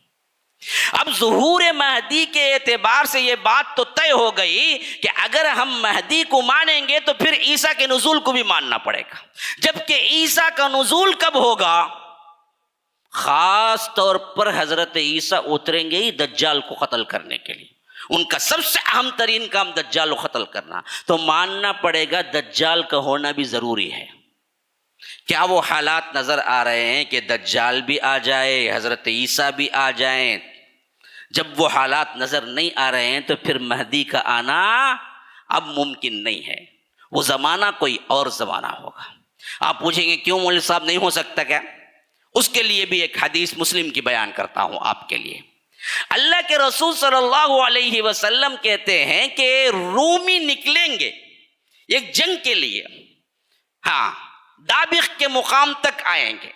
اب ظہور مہدی کے اعتبار سے یہ بات تو طے ہو گئی کہ اگر ہم مہدی کو مانیں گے تو پھر عیسیٰ کے نزول کو بھی ماننا پڑے گا۔ جبکہ عیسیٰ کا نزول کب ہوگا؟ خاص طور پر حضرت عیسیٰ اتریں گے ہی دجال کو قتل کرنے کے لیے، ان کا سب سے اہم ترین کام دجال کو قتل کرنا، تو ماننا پڑے گا دجال کا ہونا بھی ضروری ہے۔ کیا وہ حالات نظر آ رہے ہیں کہ دجال بھی آ جائے، حضرت عیسیٰ بھی آ جائیں؟ جب وہ حالات نظر نہیں آ رہے ہیں تو پھر مہدی کا آنا اب ممکن نہیں ہے، وہ زمانہ کوئی اور زمانہ ہوگا۔ آپ پوچھیں گے کیوں مولوی صاحب نہیں ہو سکتا کیا؟ اس کے لیے بھی ایک حدیث مسلم کی بیان کرتا ہوں آپ کے لیے۔ اللہ کے رسول صلی اللہ علیہ وسلم کہتے ہیں کہ رومی نکلیں گے ایک جنگ کے لیے، ہاں دابق کے مقام تک آئیں گے۔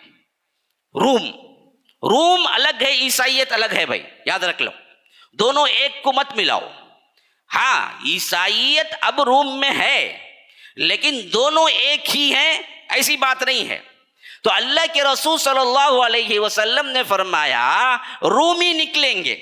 روم الگ ہے، عیسائیت الگ ہے بھائی، یاد رکھ لو، دونوں ایک کو مت ملاؤ۔ ہاں عیسائیت اب روم میں ہے لیکن دونوں ایک ہی ہیں، ایسی بات نہیں ہے۔ تو اللہ کے رسول صلی اللہ علیہ وسلم نے فرمایا رومی نکلیں گے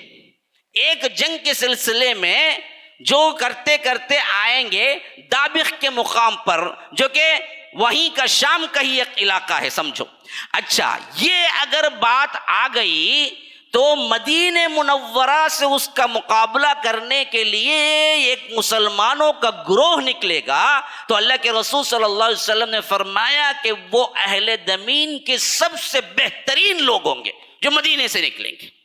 ایک جنگ کے سلسلے میں، جو کرتے کرتے آئیں گے دابق کے مقام پر، جو کہ وہیں کا شام کا ہی ایک علاقہ ہے، سمجھو۔ اچھا، یہ اگر بات آ گئی تو مدینہ منورہ سے اس کا مقابلہ کرنے کے لیے ایک مسلمانوں کا گروہ نکلے گا، تو اللہ کے رسول صلی اللہ علیہ وسلم نے فرمایا کہ وہ اہل زمین کے سب سے بہترین لوگ ہوں گے جو مدینے سے نکلیں گے۔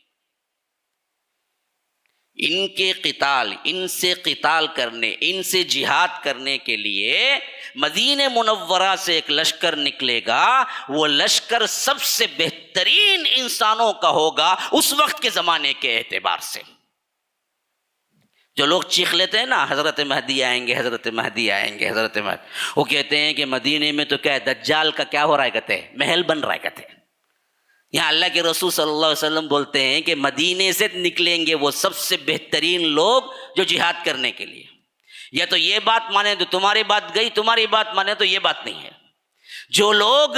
ان کے قتال، ان سے قتال کرنے، ان سے جہاد کرنے کے لیے مدینہ منورہ سے ایک لشکر نکلے گا، وہ لشکر سب سے بہترین انسانوں کا ہوگا اس وقت کے زمانے کے اعتبار سے۔ جو لوگ چیخ لیتے ہیں نا حضرت مہدی آئیں گے، حضرت مہدی آئیں گے، حضرت مہدی، وہ کہتے ہیں کہ مدینے میں تو کیا ہے، دجال کا کیا ہو رہا ہے، کہتے ہیں محل بن رہا ہے، کہتے ہیں۔ یہاں اللہ کے رسول صلی اللہ علیہ وسلم بولتے ہیں کہ مدینے سے نکلیں گے وہ سب سے بہترین لوگ جو جہاد کرنے کے لیے۔ یا تو یہ بات مانے تو تمہاری بات گئی، تمہاری بات مانے تو یہ بات نہیں ہے۔ جو لوگ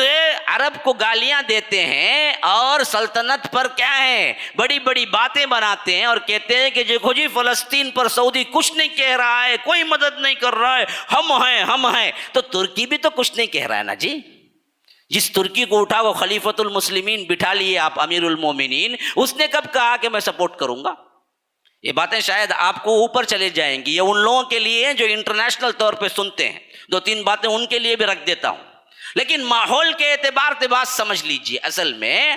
عرب کو گالیاں دیتے ہیں اور سلطنت پر کیا ہے بڑی بڑی باتیں بناتے ہیں اور کہتے ہیں کہ دیکھو جی فلسطین پر سعودی کچھ نہیں کہہ رہا ہے، کوئی مدد نہیں کر رہا ہے، ہم ہیں، تو ترکی بھی تو کچھ نہیں کہہ رہا ہے نا جی۔ جس ترکی کو اٹھا وہ خلیفۃ المسلمین بٹھا لیے آپ امیر المومنین، اس نے کب کہا کہ میں سپورٹ کروں گا؟ یہ باتیں شاید آپ کو اوپر چلے جائیں گی، یہ ان لوگوں کے لیے ہیں جو انٹرنیشنل طور پہ سنتے ہیں، 2-3 باتیں ان کے لیے بھی رکھ دیتا ہوں، لیکن ماحول کے اعتبار سے بات سمجھ لیجئے۔ اصل میں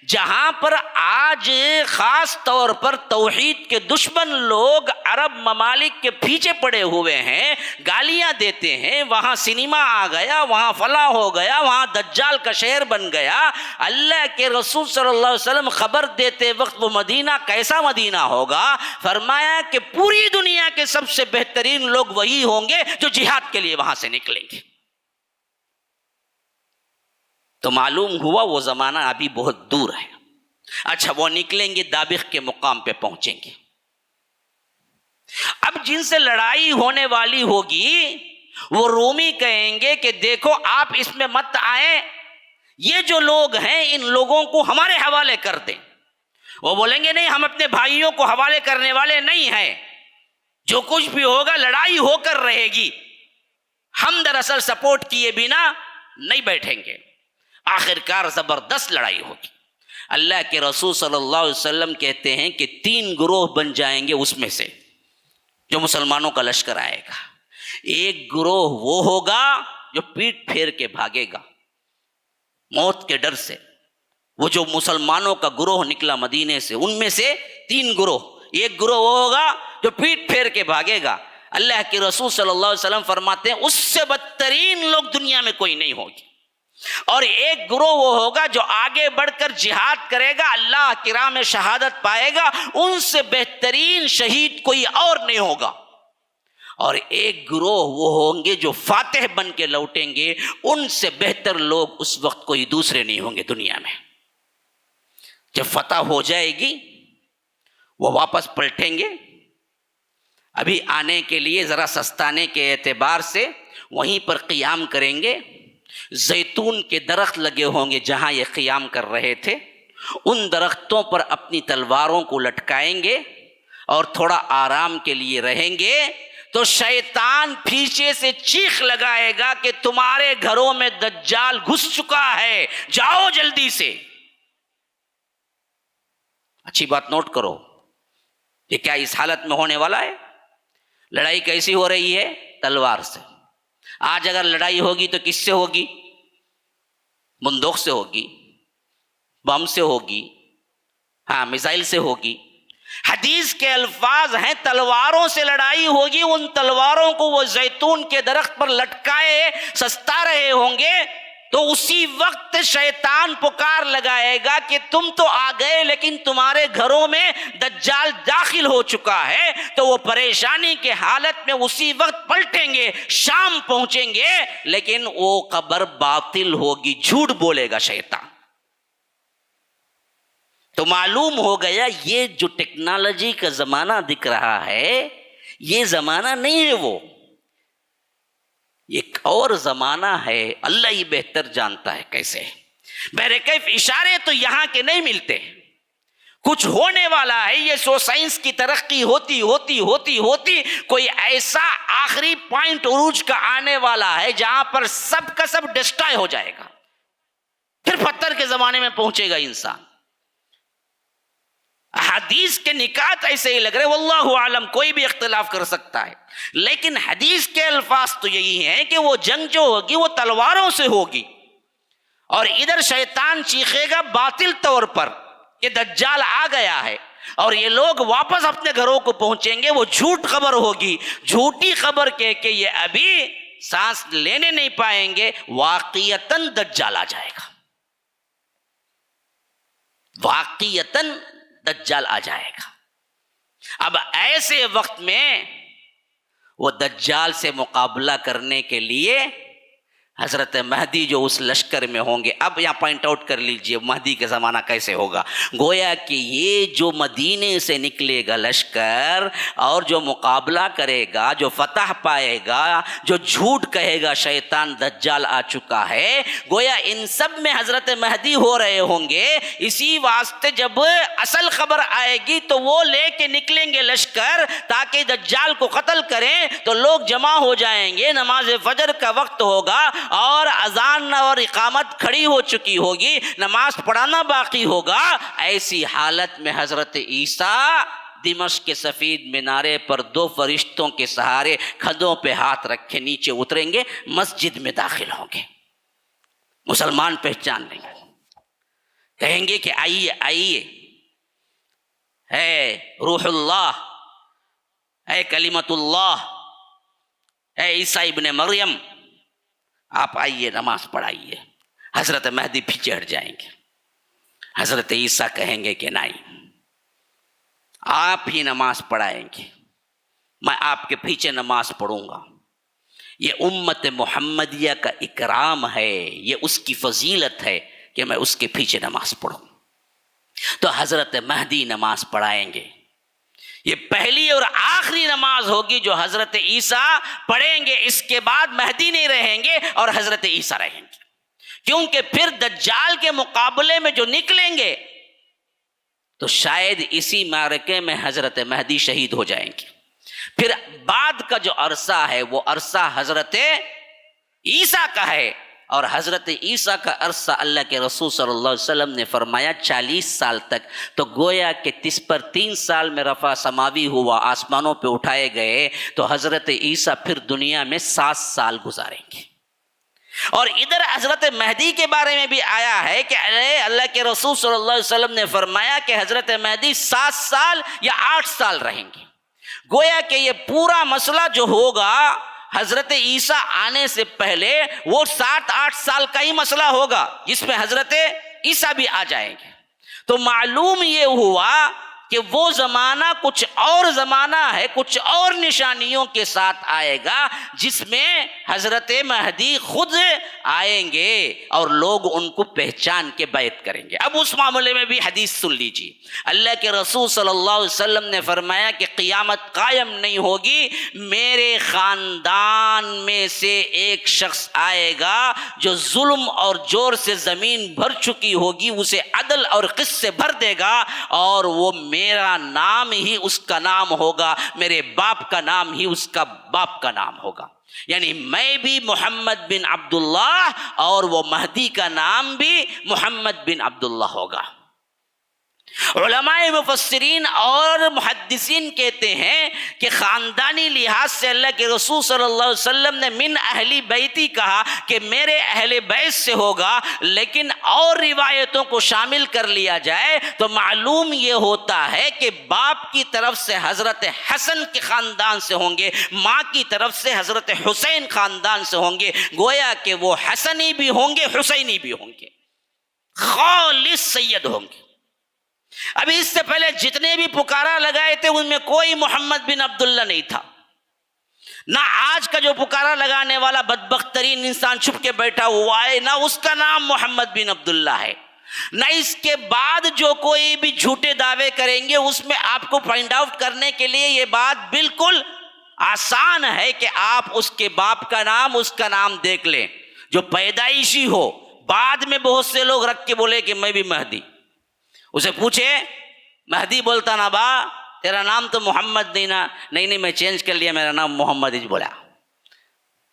جہاں پر آج خاص طور پر توحید کے دشمن لوگ عرب ممالک کے پیچھے پڑے ہوئے ہیں، گالیاں دیتے ہیں، وہاں سنیما آ گیا، وہاں فلاں ہو گیا، وہاں دجال کا شہر بن گیا، اللہ کے رسول صلی اللہ علیہ وسلم خبر دیتے وقت وہ مدینہ کیسا مدینہ ہوگا، فرمایا کہ پوری دنیا کے سب سے بہترین لوگ وہی ہوں گے جو جہاد کے لیے وہاں سے نکلیں گے۔ تو معلوم ہوا وہ زمانہ ابھی بہت دور ہے۔ اچھا، وہ نکلیں گے، دابق کے مقام پہ پہنچیں گے۔ اب جن سے لڑائی ہونے والی ہوگی وہ رومی کہیں گے کہ دیکھو آپ اس میں مت آئیں، یہ جو لوگ ہیں ان لوگوں کو ہمارے حوالے کر دیں۔ وہ بولیں گے نہیں، ہم اپنے بھائیوں کو حوالے کرنے والے نہیں ہیں، جو کچھ بھی ہوگا لڑائی ہو کر رہے گی، ہم دراصل سپورٹ کیے بنا نہیں بیٹھیں گے۔ آخر کار زبردست لڑائی ہوگی۔ اللہ کے رسول صلی اللہ علیہ وسلم کہتے ہیں کہ 3 گروہ بن جائیں گے اس میں سے جو مسلمانوں کا لشکر آئے گا۔ ایک گروہ وہ ہوگا جو پیٹ پھیر کے بھاگے گا موت کے ڈر سے، وہ جو مسلمانوں کا گروہ نکلا مدینے سے، ان میں سے 3 گروہ، ایک گروہ وہ ہوگا جو پیٹ پھیر کے بھاگے گا۔ اللہ کے رسول صلی اللہ علیہ وسلم فرماتے ہیں اس سے بدترین لوگ دنیا میں کوئی نہیں ہوگی۔ اور ایک گروہ وہ ہوگا جو آگے بڑھ کر جہاد کرے گا، اللہ کی راہ میں شہادت پائے گا، ان سے بہترین شہید کوئی اور نہیں ہوگا۔ اور ایک گروہ وہ ہوں گے جو فاتح بن کے لوٹیں گے، ان سے بہتر لوگ اس وقت کوئی دوسرے نہیں ہوں گے دنیا میں۔ جب فتح ہو جائے گی وہ واپس پلٹیں گے، ابھی آنے کے لیے ذرا سستانے کے اعتبار سے وہیں پر قیام کریں گے۔ زیتون کے درخت لگے ہوں گے جہاں یہ قیام کر رہے تھے، ان درختوں پر اپنی تلواروں کو لٹکائیں گے اور تھوڑا آرام کے لیے رہیں گے، تو شیطان پیچھے سے چیخ لگائے گا کہ تمہارے گھروں میں دجال گھس چکا ہے، جاؤ جلدی سے۔ اچھی بات نوٹ کرو، یہ کیا اس حالت میں ہونے والا ہے؟ لڑائی کیسی ہو رہی ہے؟ تلوار سے۔ آج اگر لڑائی ہوگی تو کس سے ہوگی؟ بندوق سے ہوگی، بم سے ہوگی، ہاں میزائل سے ہوگی۔ حدیث کے الفاظ ہیں تلواروں سے لڑائی ہوگی، ان تلواروں کو وہ زیتون کے درخت پر لٹکائے سستا رہے ہوں گے، تو اسی وقت شیطان پکار لگائے گا کہ تم تو آ گئے لیکن تمہارے گھروں میں دجال داخل ہو چکا ہے، تو وہ پریشانی کے حالت میں اسی وقت پلٹیں گے، شام پہنچیں گے، لیکن وہ خبر باطل ہوگی، جھوٹ بولے گا شیطان۔ تو معلوم ہو گیا یہ جو ٹیکنالوجی کا زمانہ دکھ رہا ہے یہ زمانہ نہیں ہے، وہ ایک اور زمانہ ہے، اللہ ہی بہتر جانتا ہے کیسے۔ بہرکیف اشارے تو یہاں کے نہیں ملتے، کچھ ہونے والا ہے۔ یہ سو سائنس کی ترقی ہوتی ہوتی ہوتی ہوتی کوئی ایسا آخری پوائنٹ عروج کا آنے والا ہے جہاں پر سب کا سب ڈسٹرائے ہو جائے گا، پھر پتھر کے زمانے میں پہنچے گا انسان۔ حدیث کے نکات ایسے ہی لگ رہے، واللہ عالم، کوئی بھی اختلاف کر سکتا ہے، لیکن حدیث کے الفاظ تو یہی ہیں کہ وہ جنگ جو ہوگی وہ تلواروں سے ہوگی، اور ادھر شیطان چیخے گا باطل طور پر کہ دجال آ گیا ہے، اور یہ لوگ واپس اپنے گھروں کو پہنچیں گے، وہ جھوٹ خبر ہوگی، جھوٹی خبر کہہ کے یہ ابھی سانس لینے نہیں پائیں گے، واقعتاً دجال آ جائے گا، واقعتاً دجال آ جائے گا۔ اب ایسے وقت میں وہ دجال سے مقابلہ کرنے کے لیے حضرت مہدی جو اس لشکر میں ہوں گے، اب یہاں پوائنٹ آؤٹ کر لیجئے مہدی کا زمانہ کیسے ہوگا۔ گویا کہ یہ جو مدینے سے نکلے گا لشکر اور جو مقابلہ کرے گا، جو فتح پائے گا، جو جھوٹ کہے گا شیطان دجال آ چکا ہے، گویا ان سب میں حضرت مہدی ہو رہے ہوں گے۔ اسی واسطے جب اصل خبر آئے گی تو وہ لے کے نکلیں گے لشکر تاکہ دجال کو قتل کریں، تو لوگ جمع ہو جائیں گے، نماز فجر کا وقت ہوگا اور اذان اور اقامت کھڑی ہو چکی ہوگی، نماز پڑھانا باقی ہوگا۔ ایسی حالت میں حضرت عیسیٰ دمشق کے سفید مینارے پر 2 فرشتوں کے سہارے کھدوں پہ ہاتھ رکھے نیچے اتریں گے، مسجد میں داخل ہوں گے، مسلمان پہچان لیں گے، کہیں گے کہ آئیے آئیے، اے روح اللہ، اے کلمت اللہ، اے عیسیٰ ابن مریم، آپ آئیے نماز پڑھائیے۔ حضرت مہدی پیچھے ہٹ جائیں گے، حضرت عیسیٰ کہیں گے کہ نہیں، آپ ہی نماز پڑھائیں گے، میں آپ کے پیچھے نماز پڑھوں گا۔ یہ امت محمدیہ کا اکرام ہے، یہ اس کی فضیلت ہے کہ میں اس کے پیچھے نماز پڑھوں۔ تو حضرت مہدی نماز پڑھائیں گے، یہ پہلی اور آخری نماز ہوگی جو حضرت عیسیٰ پڑھیں گے، اس کے بعد مہدی نہیں رہیں گے اور حضرت عیسیٰ رہیں گے، کیونکہ پھر دجال کے مقابلے میں جو نکلیں گے تو شاید اسی معرکے میں حضرت مہدی شہید ہو جائیں گے، پھر بعد کا جو عرصہ ہے وہ عرصہ حضرت عیسیٰ کا ہے، اور حضرت عیسیٰ کا عرصہ اللہ کے رسول صلی اللہ علیہ وسلم نے فرمایا 40 سال تک، تو گویا کہ 3 سال میں رفع سماوی ہوا، آسمانوں پہ اٹھائے گئے، تو حضرت عیسیٰ پھر دنیا میں 7 سال گزاریں گے۔ اور ادھر حضرت مہدی کے بارے میں بھی آیا ہے کہ اللہ کے رسول صلی اللہ علیہ وسلم نے فرمایا کہ حضرت مہدی 7 سال یا 8 سال رہیں گے، گویا کہ یہ پورا مسئلہ جو ہوگا حضرت عیسیٰ آنے سے پہلے وہ 7-8 سال کا ہی مسئلہ ہوگا، جس میں حضرت عیسیٰ بھی آ جائیں گے۔ تو معلوم یہ ہوا کہ وہ زمانہ کچھ اور زمانہ ہے، کچھ اور نشانیوں کے ساتھ آئے گا، جس میں حضرت مہدی خود آئیں گے اور لوگ ان کو پہچان کے بیعت کریں گے۔ اب اس معاملے میں بھی حدیث سن لیجیے، اللہ کے رسول صلی اللہ علیہ وسلم نے فرمایا کہ قیامت قائم نہیں ہوگی، میرے خاندان میں سے ایک شخص آئے گا جو ظلم اور جور سے زمین بھر چکی ہوگی اسے عدل اور قسط سے بھر دے گا، اور وہ میرا نام ہی اس کا نام ہوگا، میرے باپ کا نام ہی اس کا باپ کا نام ہوگا، یعنی میں بھی محمد بن عبداللہ اور وہ مہدی کا نام بھی محمد بن عبداللہ ہوگا۔ علماء مفسرین اور محدثین کہتے ہیں کہ خاندانی لحاظ سے اللہ کے رسول صلی اللہ علیہ وسلم نے من اہلی بیتی کہا کہ میرے اہل بیت سے ہوگا، لیکن اور روایتوں کو شامل کر لیا جائے تو معلوم یہ ہوتا ہے کہ باپ کی طرف سے حضرت حسن کے خاندان سے ہوں گے، ماں کی طرف سے حضرت حسین خاندان سے ہوں گے، گویا کہ وہ حسنی بھی ہوں گے، حسینی بھی ہوں گے، خالص سید ہوں گے۔ ابھی اس سے پہلے جتنے بھی پکارا لگائے تھے ان میں کوئی محمد بن عبداللہ نہیں تھا، نہ آج کا جو پکارا لگانے والا بدبخت ترین انسان چھپ کے بیٹھا ہوا ہے نہ اس کا نام محمد بن عبداللہ ہے، نہ اس کے بعد جو کوئی بھی جھوٹے دعوے کریں گے اس میں آپ کو فائنڈ آؤٹ کرنے کے لیے یہ بات بالکل آسان ہے کہ آپ اس کے باپ کا نام، اس کا نام دیکھ لیں جو پیدائشی ہو۔ بعد میں بہت سے لوگ رکھ کے بولے کہ میں بھی مہدی، اسے پوچھے مہدی بولتا نا با تیرا نام تو محمد نہیں نا، نہیں میں چینج کر لیا، میرا نام محمد ہی بولا۔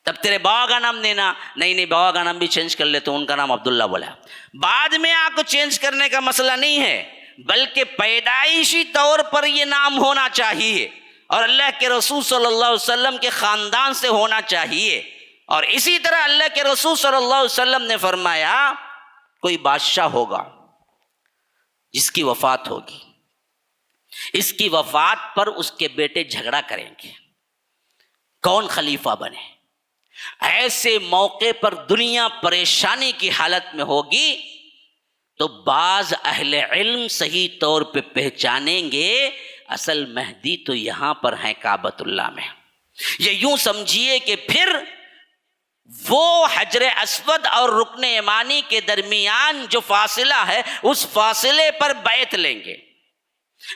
تب تیرے بابا کا نام دینا، نہیں بابا کا نام بھی چینج کر لے تو ان کا نام عبداللہ بولا۔ بعد میں آپ کو چینج کرنے کا مسئلہ نہیں ہے، بلکہ پیدائشی طور پر یہ نام ہونا چاہیے اور اللہ کے رسول صلی اللہ علیہ وسلم کے خاندان سے ہونا چاہیے۔ اور اسی طرح اللہ کے رسول صلی اللہ علیہ وسلم نے فرمایا کوئی بادشاہ ہوگا جس کی وفات ہوگی، اس کی وفات پر اس کے بیٹے جھگڑا کریں گے کون خلیفہ بنے۔ ایسے موقع پر دنیا پریشانی کی حالت میں ہوگی تو بعض اہل علم صحیح طور پہ پہچانیں گے اصل مہدی تو یہاں پر ہیں کعبۃ اللہ میں۔ یہ یوں سمجھیے کہ پھر وہ حجر اسود اور رکن یمانی کے درمیان جو فاصلہ ہے اس فاصلے پر بیعت لیں گے۔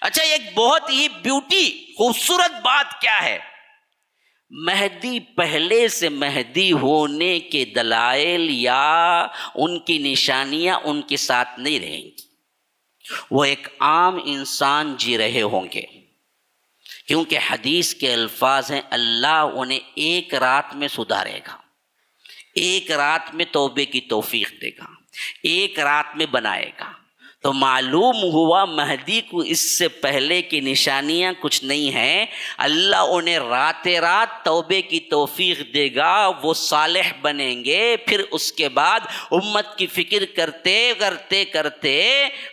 اچھا ایک بہت ہی بیوٹی خوبصورت بات کیا ہے، مہدی پہلے سے مہدی ہونے کے دلائل یا ان کی نشانیاں ان کے ساتھ نہیں رہیں گی، وہ ایک عام انسان جی رہے ہوں گے، کیونکہ حدیث کے الفاظ ہیں اللہ انہیں ایک رات میں سدھارے گا، ایک رات میں توبے کی توفیق دے گا، ایک رات میں بنائے گا۔ تو معلوم ہوا مہدی کو اس سے پہلے کی نشانیاں کچھ نہیں ہیں. اللہ انہیں رات رات توبے کی توفیق دے گا، وہ صالح بنیں گے. پھر اس کے بعد امت کی فکر کرتے کرتے کرتے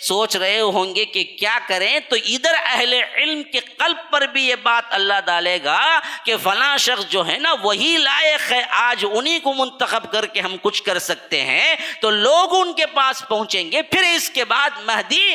سوچ رہے ہوں گے کہ کیا کریں، تو ادھر اہل علم کے قلب پر بھی یہ بات اللہ ڈالے گا کہ فلاں شخص جو ہے نا وہی لائق ہے، آج انہی کو منتخب کر کے ہم کچھ کر سکتے ہیں. تو لوگ ان کے پاس پہنچیں گے. پھر اس کے بعد مہدی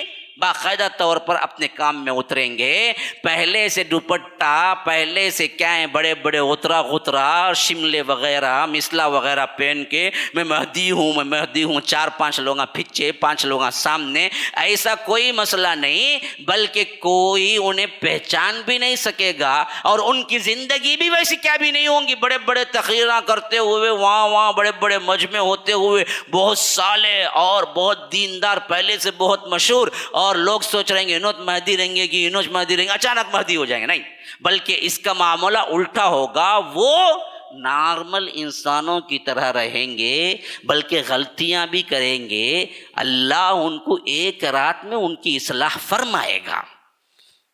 باقاعدہ طور پر اپنے کام میں اتریں گے. پہلے سے دوپٹہ، پہلے سے کیا ہیں بڑے بڑے غترا شملے وغیرہ مسلا وغیرہ پہن کے میں مہدی ہوں 4-5 لوگ پیچھے 5 لوگ سامنے، ایسا کوئی مسئلہ نہیں، بلکہ کوئی انہیں پہچان بھی نہیں سکے گا. اور ان کی زندگی بھی ویسی کیا بھی نہیں ہوں گی، بڑے بڑے تقریراں کرتے ہوئے وہاں بڑے بڑے مجمع ہوتے ہوئے، بہت صالح اور بہت دیندار، پہلے سے بہت مشہور، اور لوگ سوچ رہے ہیں انوت مہدی رہیں گے کہ انوج مہدی رہیں گے، اچانک مہدی ہو جائیں گے. نہیں، بلکہ اس کا معاملہ الٹا ہوگا. وہ نارمل انسانوں کی طرح رہیں گے، بلکہ غلطیاں بھی کریں گے. اللہ ان کو ایک رات میں ان کی اصلاح فرمائے گا.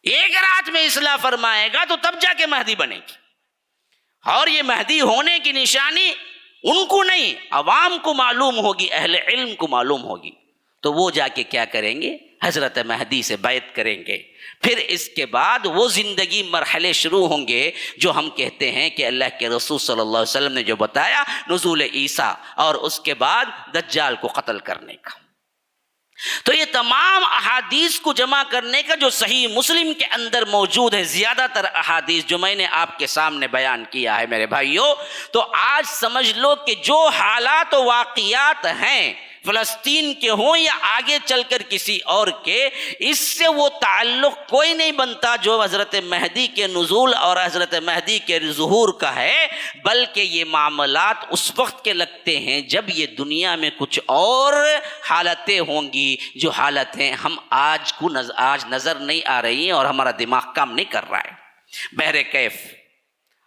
ایک رات میں اصلاح فرمائے گا تو تب جا کے مہدی بنے گی. اور یہ مہدی ہونے کی نشانی ان کو نہیں، عوام کو معلوم ہوگی، اہل علم کو معلوم ہوگی. تو وہ جا کے کیا کریں گے، حضرت مہدی سے بیعت کریں گے. پھر اس کے بعد وہ زندگی مرحلے شروع ہوں گے جو ہم کہتے ہیں کہ اللہ کے رسول صلی اللہ علیہ وسلم نے جو بتایا، نزول عیسیٰ اور اس کے بعد دجال کو قتل کرنے کا. تو یہ تمام احادیث کو جمع کرنے کا جو صحیح مسلم کے اندر موجود ہے، زیادہ تر احادیث جو میں نے آپ کے سامنے بیان کیا ہے میرے بھائیوں، تو آج سمجھ لو کہ جو حالات و واقعات ہیں فلسطین کے ہوں یا آگے چل کر کسی اور کے، اس سے وہ تعلق کوئی نہیں بنتا جو حضرت مہدی کے نزول اور حضرت مہدی کے ظہور کا ہے، بلکہ یہ معاملات اس وقت کے لگتے ہیں جب یہ دنیا میں کچھ اور حالتیں ہوں گی، جو حالتیں ہم آج نظر نہیں آ رہی ہیں اور ہمارا دماغ کام نہیں کر رہا ہے. بہرکیف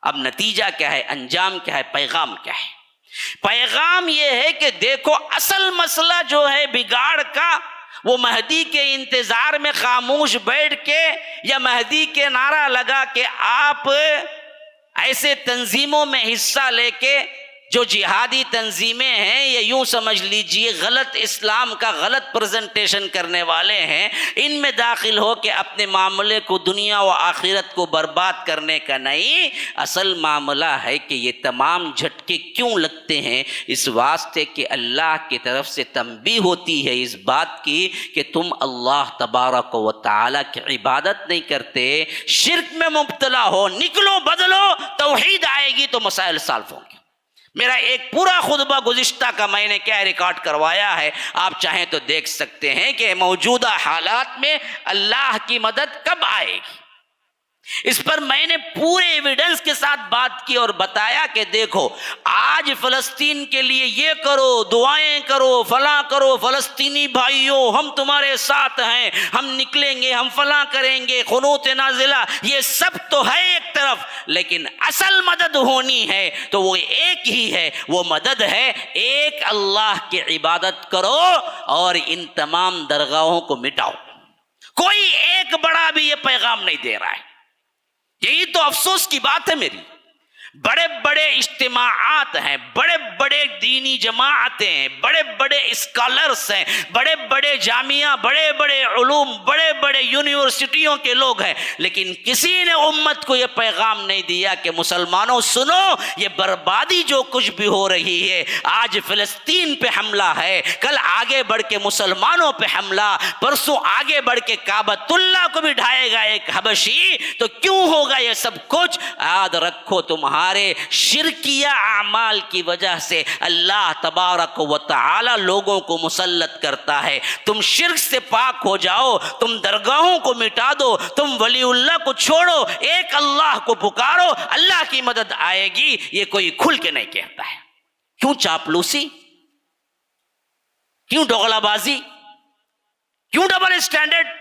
اب نتیجہ کیا ہے، انجام کیا ہے، پیغام کیا ہے؟ پیغام یہ ہے کہ دیکھو، اصل مسئلہ جو ہے بگاڑ کا، وہ مہدی کے انتظار میں خاموش بیٹھ کے یا مہدی کے نعرہ لگا کے آپ ایسے تنظیموں میں حصہ لے کے، جو جہادی تنظیمیں ہیں، یا یوں سمجھ لیجئے غلط اسلام کا غلط پریزنٹیشن کرنے والے ہیں، ان میں داخل ہو کے اپنے معاملے کو دنیا و آخرت کو برباد کرنے کا نہیں. اصل معاملہ ہے کہ یہ تمام جھٹکے کیوں لگتے ہیں، اس واسطے کہ اللہ کی طرف سے تنبیہ ہوتی ہے اس بات کی کہ تم اللہ تبارک و تعالیٰ کی عبادت نہیں کرتے، شرک میں مبتلا ہو. نکلو، بدلو، توحید آئے گی تو مسائل سالف ہوں گے. میرا ایک پورا خطبہ گزشتہ کا میں نے کیا ریکارڈ کروایا ہے، آپ چاہیں تو دیکھ سکتے ہیں کہ موجودہ حالات میں اللہ کی مدد کب آئے گی. اس پر میں نے پورے ایویڈنس کے ساتھ بات کی اور بتایا کہ دیکھو، آج فلسطین کے لیے یہ کرو، دعائیں کرو، فلاں کرو، فلسطینی بھائیوں ہم تمہارے ساتھ ہیں، ہم نکلیں گے، ہم فلاں کریں گے، قنوت نازلہ، یہ سب تو ہے ایک طرف، لیکن اصل مدد ہونی ہے تو وہ ایک ہی ہے. وہ مدد ہے ایک اللہ کی عبادت کرو اور ان تمام درگاہوں کو مٹاؤ. کوئی ایک بڑا بھی یہ پیغام نہیں دے رہا ہے. یہی تو افسوس کی بات ہے میری. بڑے بڑے اجتماعات ہیں، بڑے بڑے دینی جماعتیں ہیں، بڑے بڑے اسکالرس ہیں، بڑے بڑے جامعہ، بڑے بڑے علوم، بڑے بڑے یونیورسٹیوں کے لوگ ہیں، لیکن کسی نے امت کو یہ پیغام نہیں دیا کہ مسلمانوں سنو، یہ بربادی جو کچھ بھی ہو رہی ہے، آج فلسطین پہ حملہ ہے، کل آگے بڑھ کے مسلمانوں پہ حملہ، پرسوں آگے بڑھ کے کعبۃ اللہ کو بھی ڈھائے گا ایک حبشی، تو کیوں ہوگا یہ سب کچھ؟ یاد رکھو، تمہارے شرکیہ اعمال کی وجہ سے اللہ تبارک و تعالی لوگوں کو مسلط کرتا ہے. تم شرک سے پاک ہو جاؤ، تم درگاہوں کو مٹا دو، تم ولی اللہ کو چھوڑو، ایک اللہ کو پکارو، اللہ کی مدد آئے گی. یہ کوئی کھل کے نہیں کہتا ہے. کیوں چاپلوسی؟ کیوں ڈوغلا بازی؟ کیوں ڈبل اسٹینڈرڈ؟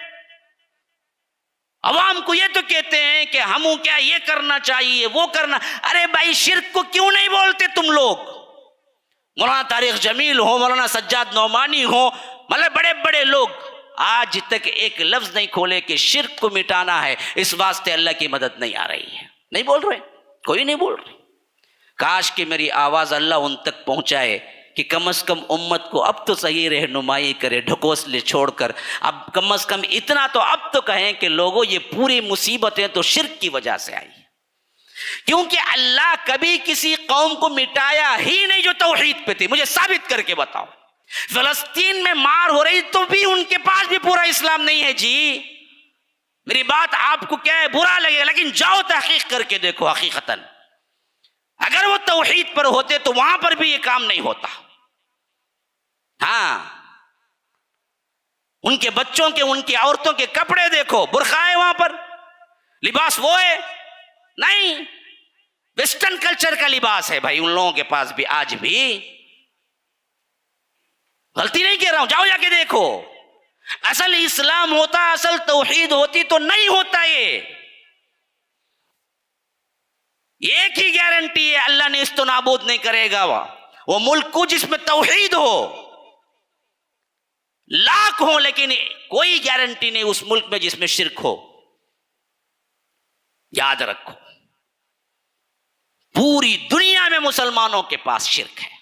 عوام کو یہ تو کہتے ہیں کہ ہم کیا یہ کرنا چاہیے، وہ کرنا. ارے بھائی، شرک کو کیوں نہیں بولتے تم لوگ؟ مولانا طارق جمیل ہو، مولانا سجاد نعمانی ہو، مطلب بڑے بڑے لوگ آج تک ایک لفظ نہیں کھولے کہ شرک کو مٹانا ہے، اس واسطے اللہ کی مدد نہیں آ رہی ہے، نہیں بول رہے، کوئی نہیں بول رہے۔ کاش کہ میری آواز اللہ ان تک پہنچائے کہ کم از کم امت کو اب تو صحیح رہنمائی کرے، ڈھکوسلے چھوڑ کر۔ اب کم از کم اتنا تو اب تو کہیں کہ لوگوں یہ پوری مصیبتیں تو شرک کی وجہ سے آئی، کیونکہ اللہ کبھی کسی قوم کو مٹایا ہی نہیں جو توحید پہ تھی۔ مجھے ثابت کر کے بتاؤ، فلسطین میں مار ہو رہی تو بھی ان کے پاس بھی پورا اسلام نہیں ہے جی۔ میری بات آپ کو کیا ہے برا لگے گا، لیکن جاؤ تحقیق کر کے دیکھو، حقیقتاً اگر وہ توحید پر ہوتے تو وہاں پر بھی یہ کام نہیں ہوتا۔ ہاں، ان کے بچوں کے، ان کی عورتوں کے کپڑے دیکھو، برقع ہے وہاں پر، لباس وہ ہے نہیں، ویسٹرن کلچر کا لباس ہے بھائی ان لوگوں کے پاس بھی آج بھی۔ غلطی نہیں کہہ رہا ہوں، جاؤ جا کے دیکھو۔ اصل اسلام ہوتا، اصل توحید ہوتی تو نہیں ہوتا یہ۔ ایک ہی گارنٹی ہے، اللہ نے اس تو نابود نہیں کرے گا وہ ملک کو جس میں توحید ہو، لاکھ ہو، لیکن کوئی گارنٹی نہیں اس ملک میں جس میں شرک ہو۔ یاد رکھو، پوری دنیا میں مسلمانوں کے پاس شرک ہے،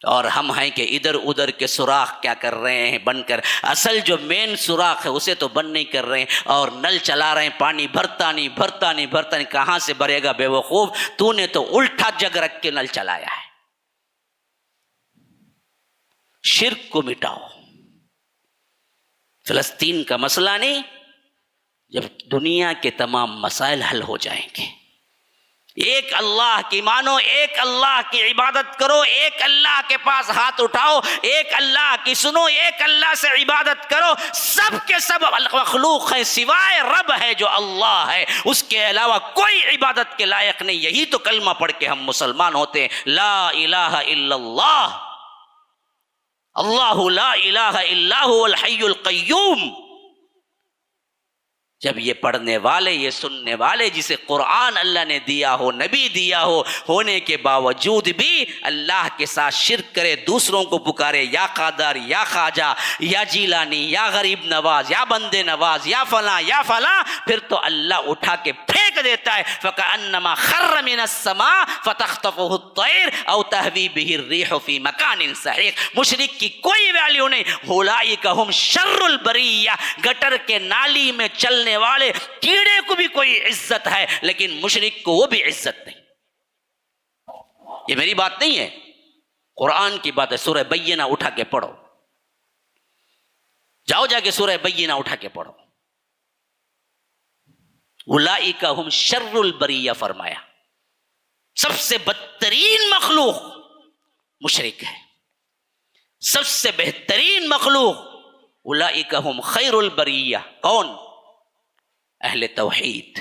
اور ہم ہیں کہ ادھر ادھر کے سوراخ کیا کر رہے ہیں بن کر، اصل جو مین سوراخ ہے اسے تو بند نہیں کر رہے ہیں، اور نل چلا رہے ہیں، پانی بھرتا نہیں، کہاں سے بھرے گا بے وقوف، تو نے تو الٹا جگ رکھ کے نل چلایا ہے۔ شرک کو مٹاؤ۔ فلسطین کا مسئلہ نہیں، جب دنیا کے تمام مسائل حل ہو جائیں گے، ایک اللہ کی مانو، ایک اللہ کی عبادت کرو، ایک اللہ کے پاس ہاتھ اٹھاؤ، ایک اللہ کی سنو، ایک اللہ سے عبادت کرو، سب کے سب مخلوق ہے، سوائے رب ہے جو اللہ ہے، اس کے علاوہ کوئی عبادت کے لائق نہیں۔ یہی تو کلمہ پڑھ کے ہم مسلمان ہوتے ہیں، لا الہ الا اللہ، اللہ لا الہ الا هو الحی القیوم۔ جب یہ پڑھنے والے، یہ سننے والے، جسے قرآن اللہ نے دیا ہو، نبی دیا ہو، ہونے کے باوجود بھی اللہ کے ساتھ شرک کرے، دوسروں کو پکارے یا قادر یا خواجہ یا جیلانی یا غریب نواز یا بندے نواز یا فلاں یا فلاں، پھر تو اللہ اٹھا کے پھینک دیتا ہے، فَكَأَنَّمَا خَرَّ مِنَ السَّمَاءِ فَتَخْطَفُهُ الطَّيْرُ أَوْ تَهْوِي بِهِ الرِّيحُ فِي مَكَانٍ سَحِيقٍ۔ مشرک کی کوئی ویلیو نہیں، اولئک ھم شر البریہ، گٹر کے نالی میں چلنے والے کیڑے کو بھی کوئی عزت ہے، لیکن مشرک کو وہ بھی عزت نہیں۔ یہ میری بات نہیں ہے، قرآن کی بات ہے۔ سورہ بینہ اٹھا کے پڑھو، جاؤ جا کے سورہ بینہ اٹھا کے پڑھو۔ اولئک ھم شر البریہ فرمایا، سب سے بدترین مخلوق مشرک ہے، سب سے بہترین مخلوق اولئک ھم خیر البریہ۔ کون؟ اہل توحید۔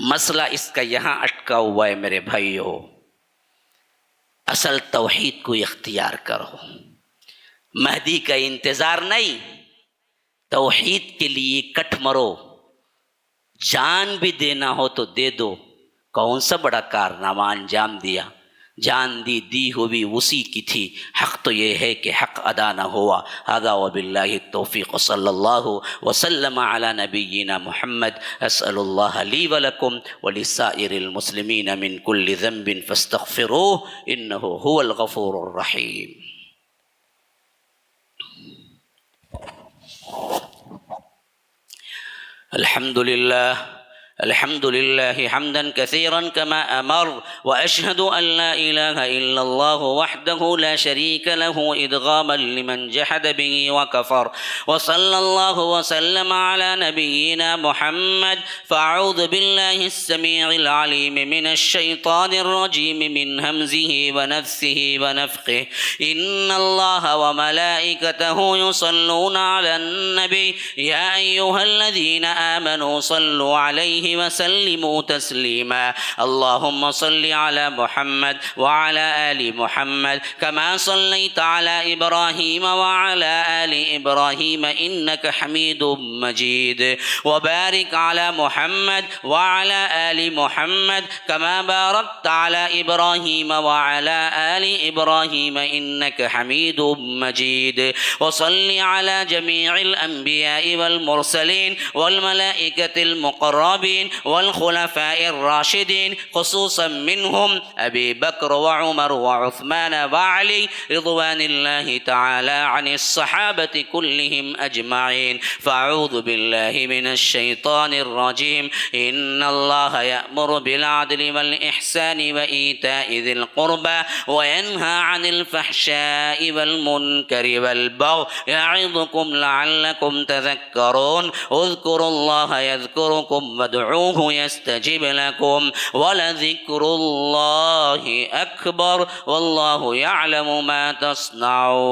مسئلہ اس کا یہاں اٹکا ہوا ہے میرے بھائیو، اصل توحید کو اختیار کرو، مہدی کا انتظار نہیں، توحید کے لیے کٹ مرو، جان بھی دینا ہو تو دے دو۔ کون سا بڑا کارنامہ انجام دیا، جان دی ہوئی اسی کی تھی، حق تو یہ ہے کہ حق ادا نہ ہوا۔ ھذا وباللہ التوفیق، صلی اللہ وسلم علی نبینا محمد۔ اسأل اللہ لی ولکم ولسائر المسلمین من کل ذنب فاستغفروہ انہ هو الغفور الرحیم۔ الحمد لله حمدا كثيرا كما أمر، وأشهد أن لا إله إلا الله وحده لا شريك له إدغاما لمن جحد به وكفر، وصلى الله وسلم على نبينا محمد۔ فأعوذ بالله السميع العليم من الشيطان الرجيم من همزه ونفثه ونفخه، إن الله وملائكته يصلون على النبي يا أيها الذين آمنوا صلوا عليه عليه وسلموا تسليما اللهم صل على محمد وعلى آل محمد كما صليت على إبراهيم وعلى آل إبراهيم إنك حميد مجيد وبارك على محمد وعلى آل محمد كما باركت على إبراهيم وعلى آل إبراهيم إنك حميد مجيد وصل على جميع الأنبياء والمرسلين والملائكة المقربين والخلفاء الراشدين خصوصا منهم أبي بكر وعمر وعثمان وعلي رضوان الله تعالى عن الصحابة كلهم أجمعين فأعوذ بالله من الشيطان الرجيم إن الله يأمر بالعدل والإحسان وإيتاء ذي القربى وينهى عن الفحشاء والمنكر والبغي يعظكم لعلكم تذكرون اذكروا الله يذكركم وادعوه يستجب لكم ولذكر الله أكبر والله يعلم ما تصنعون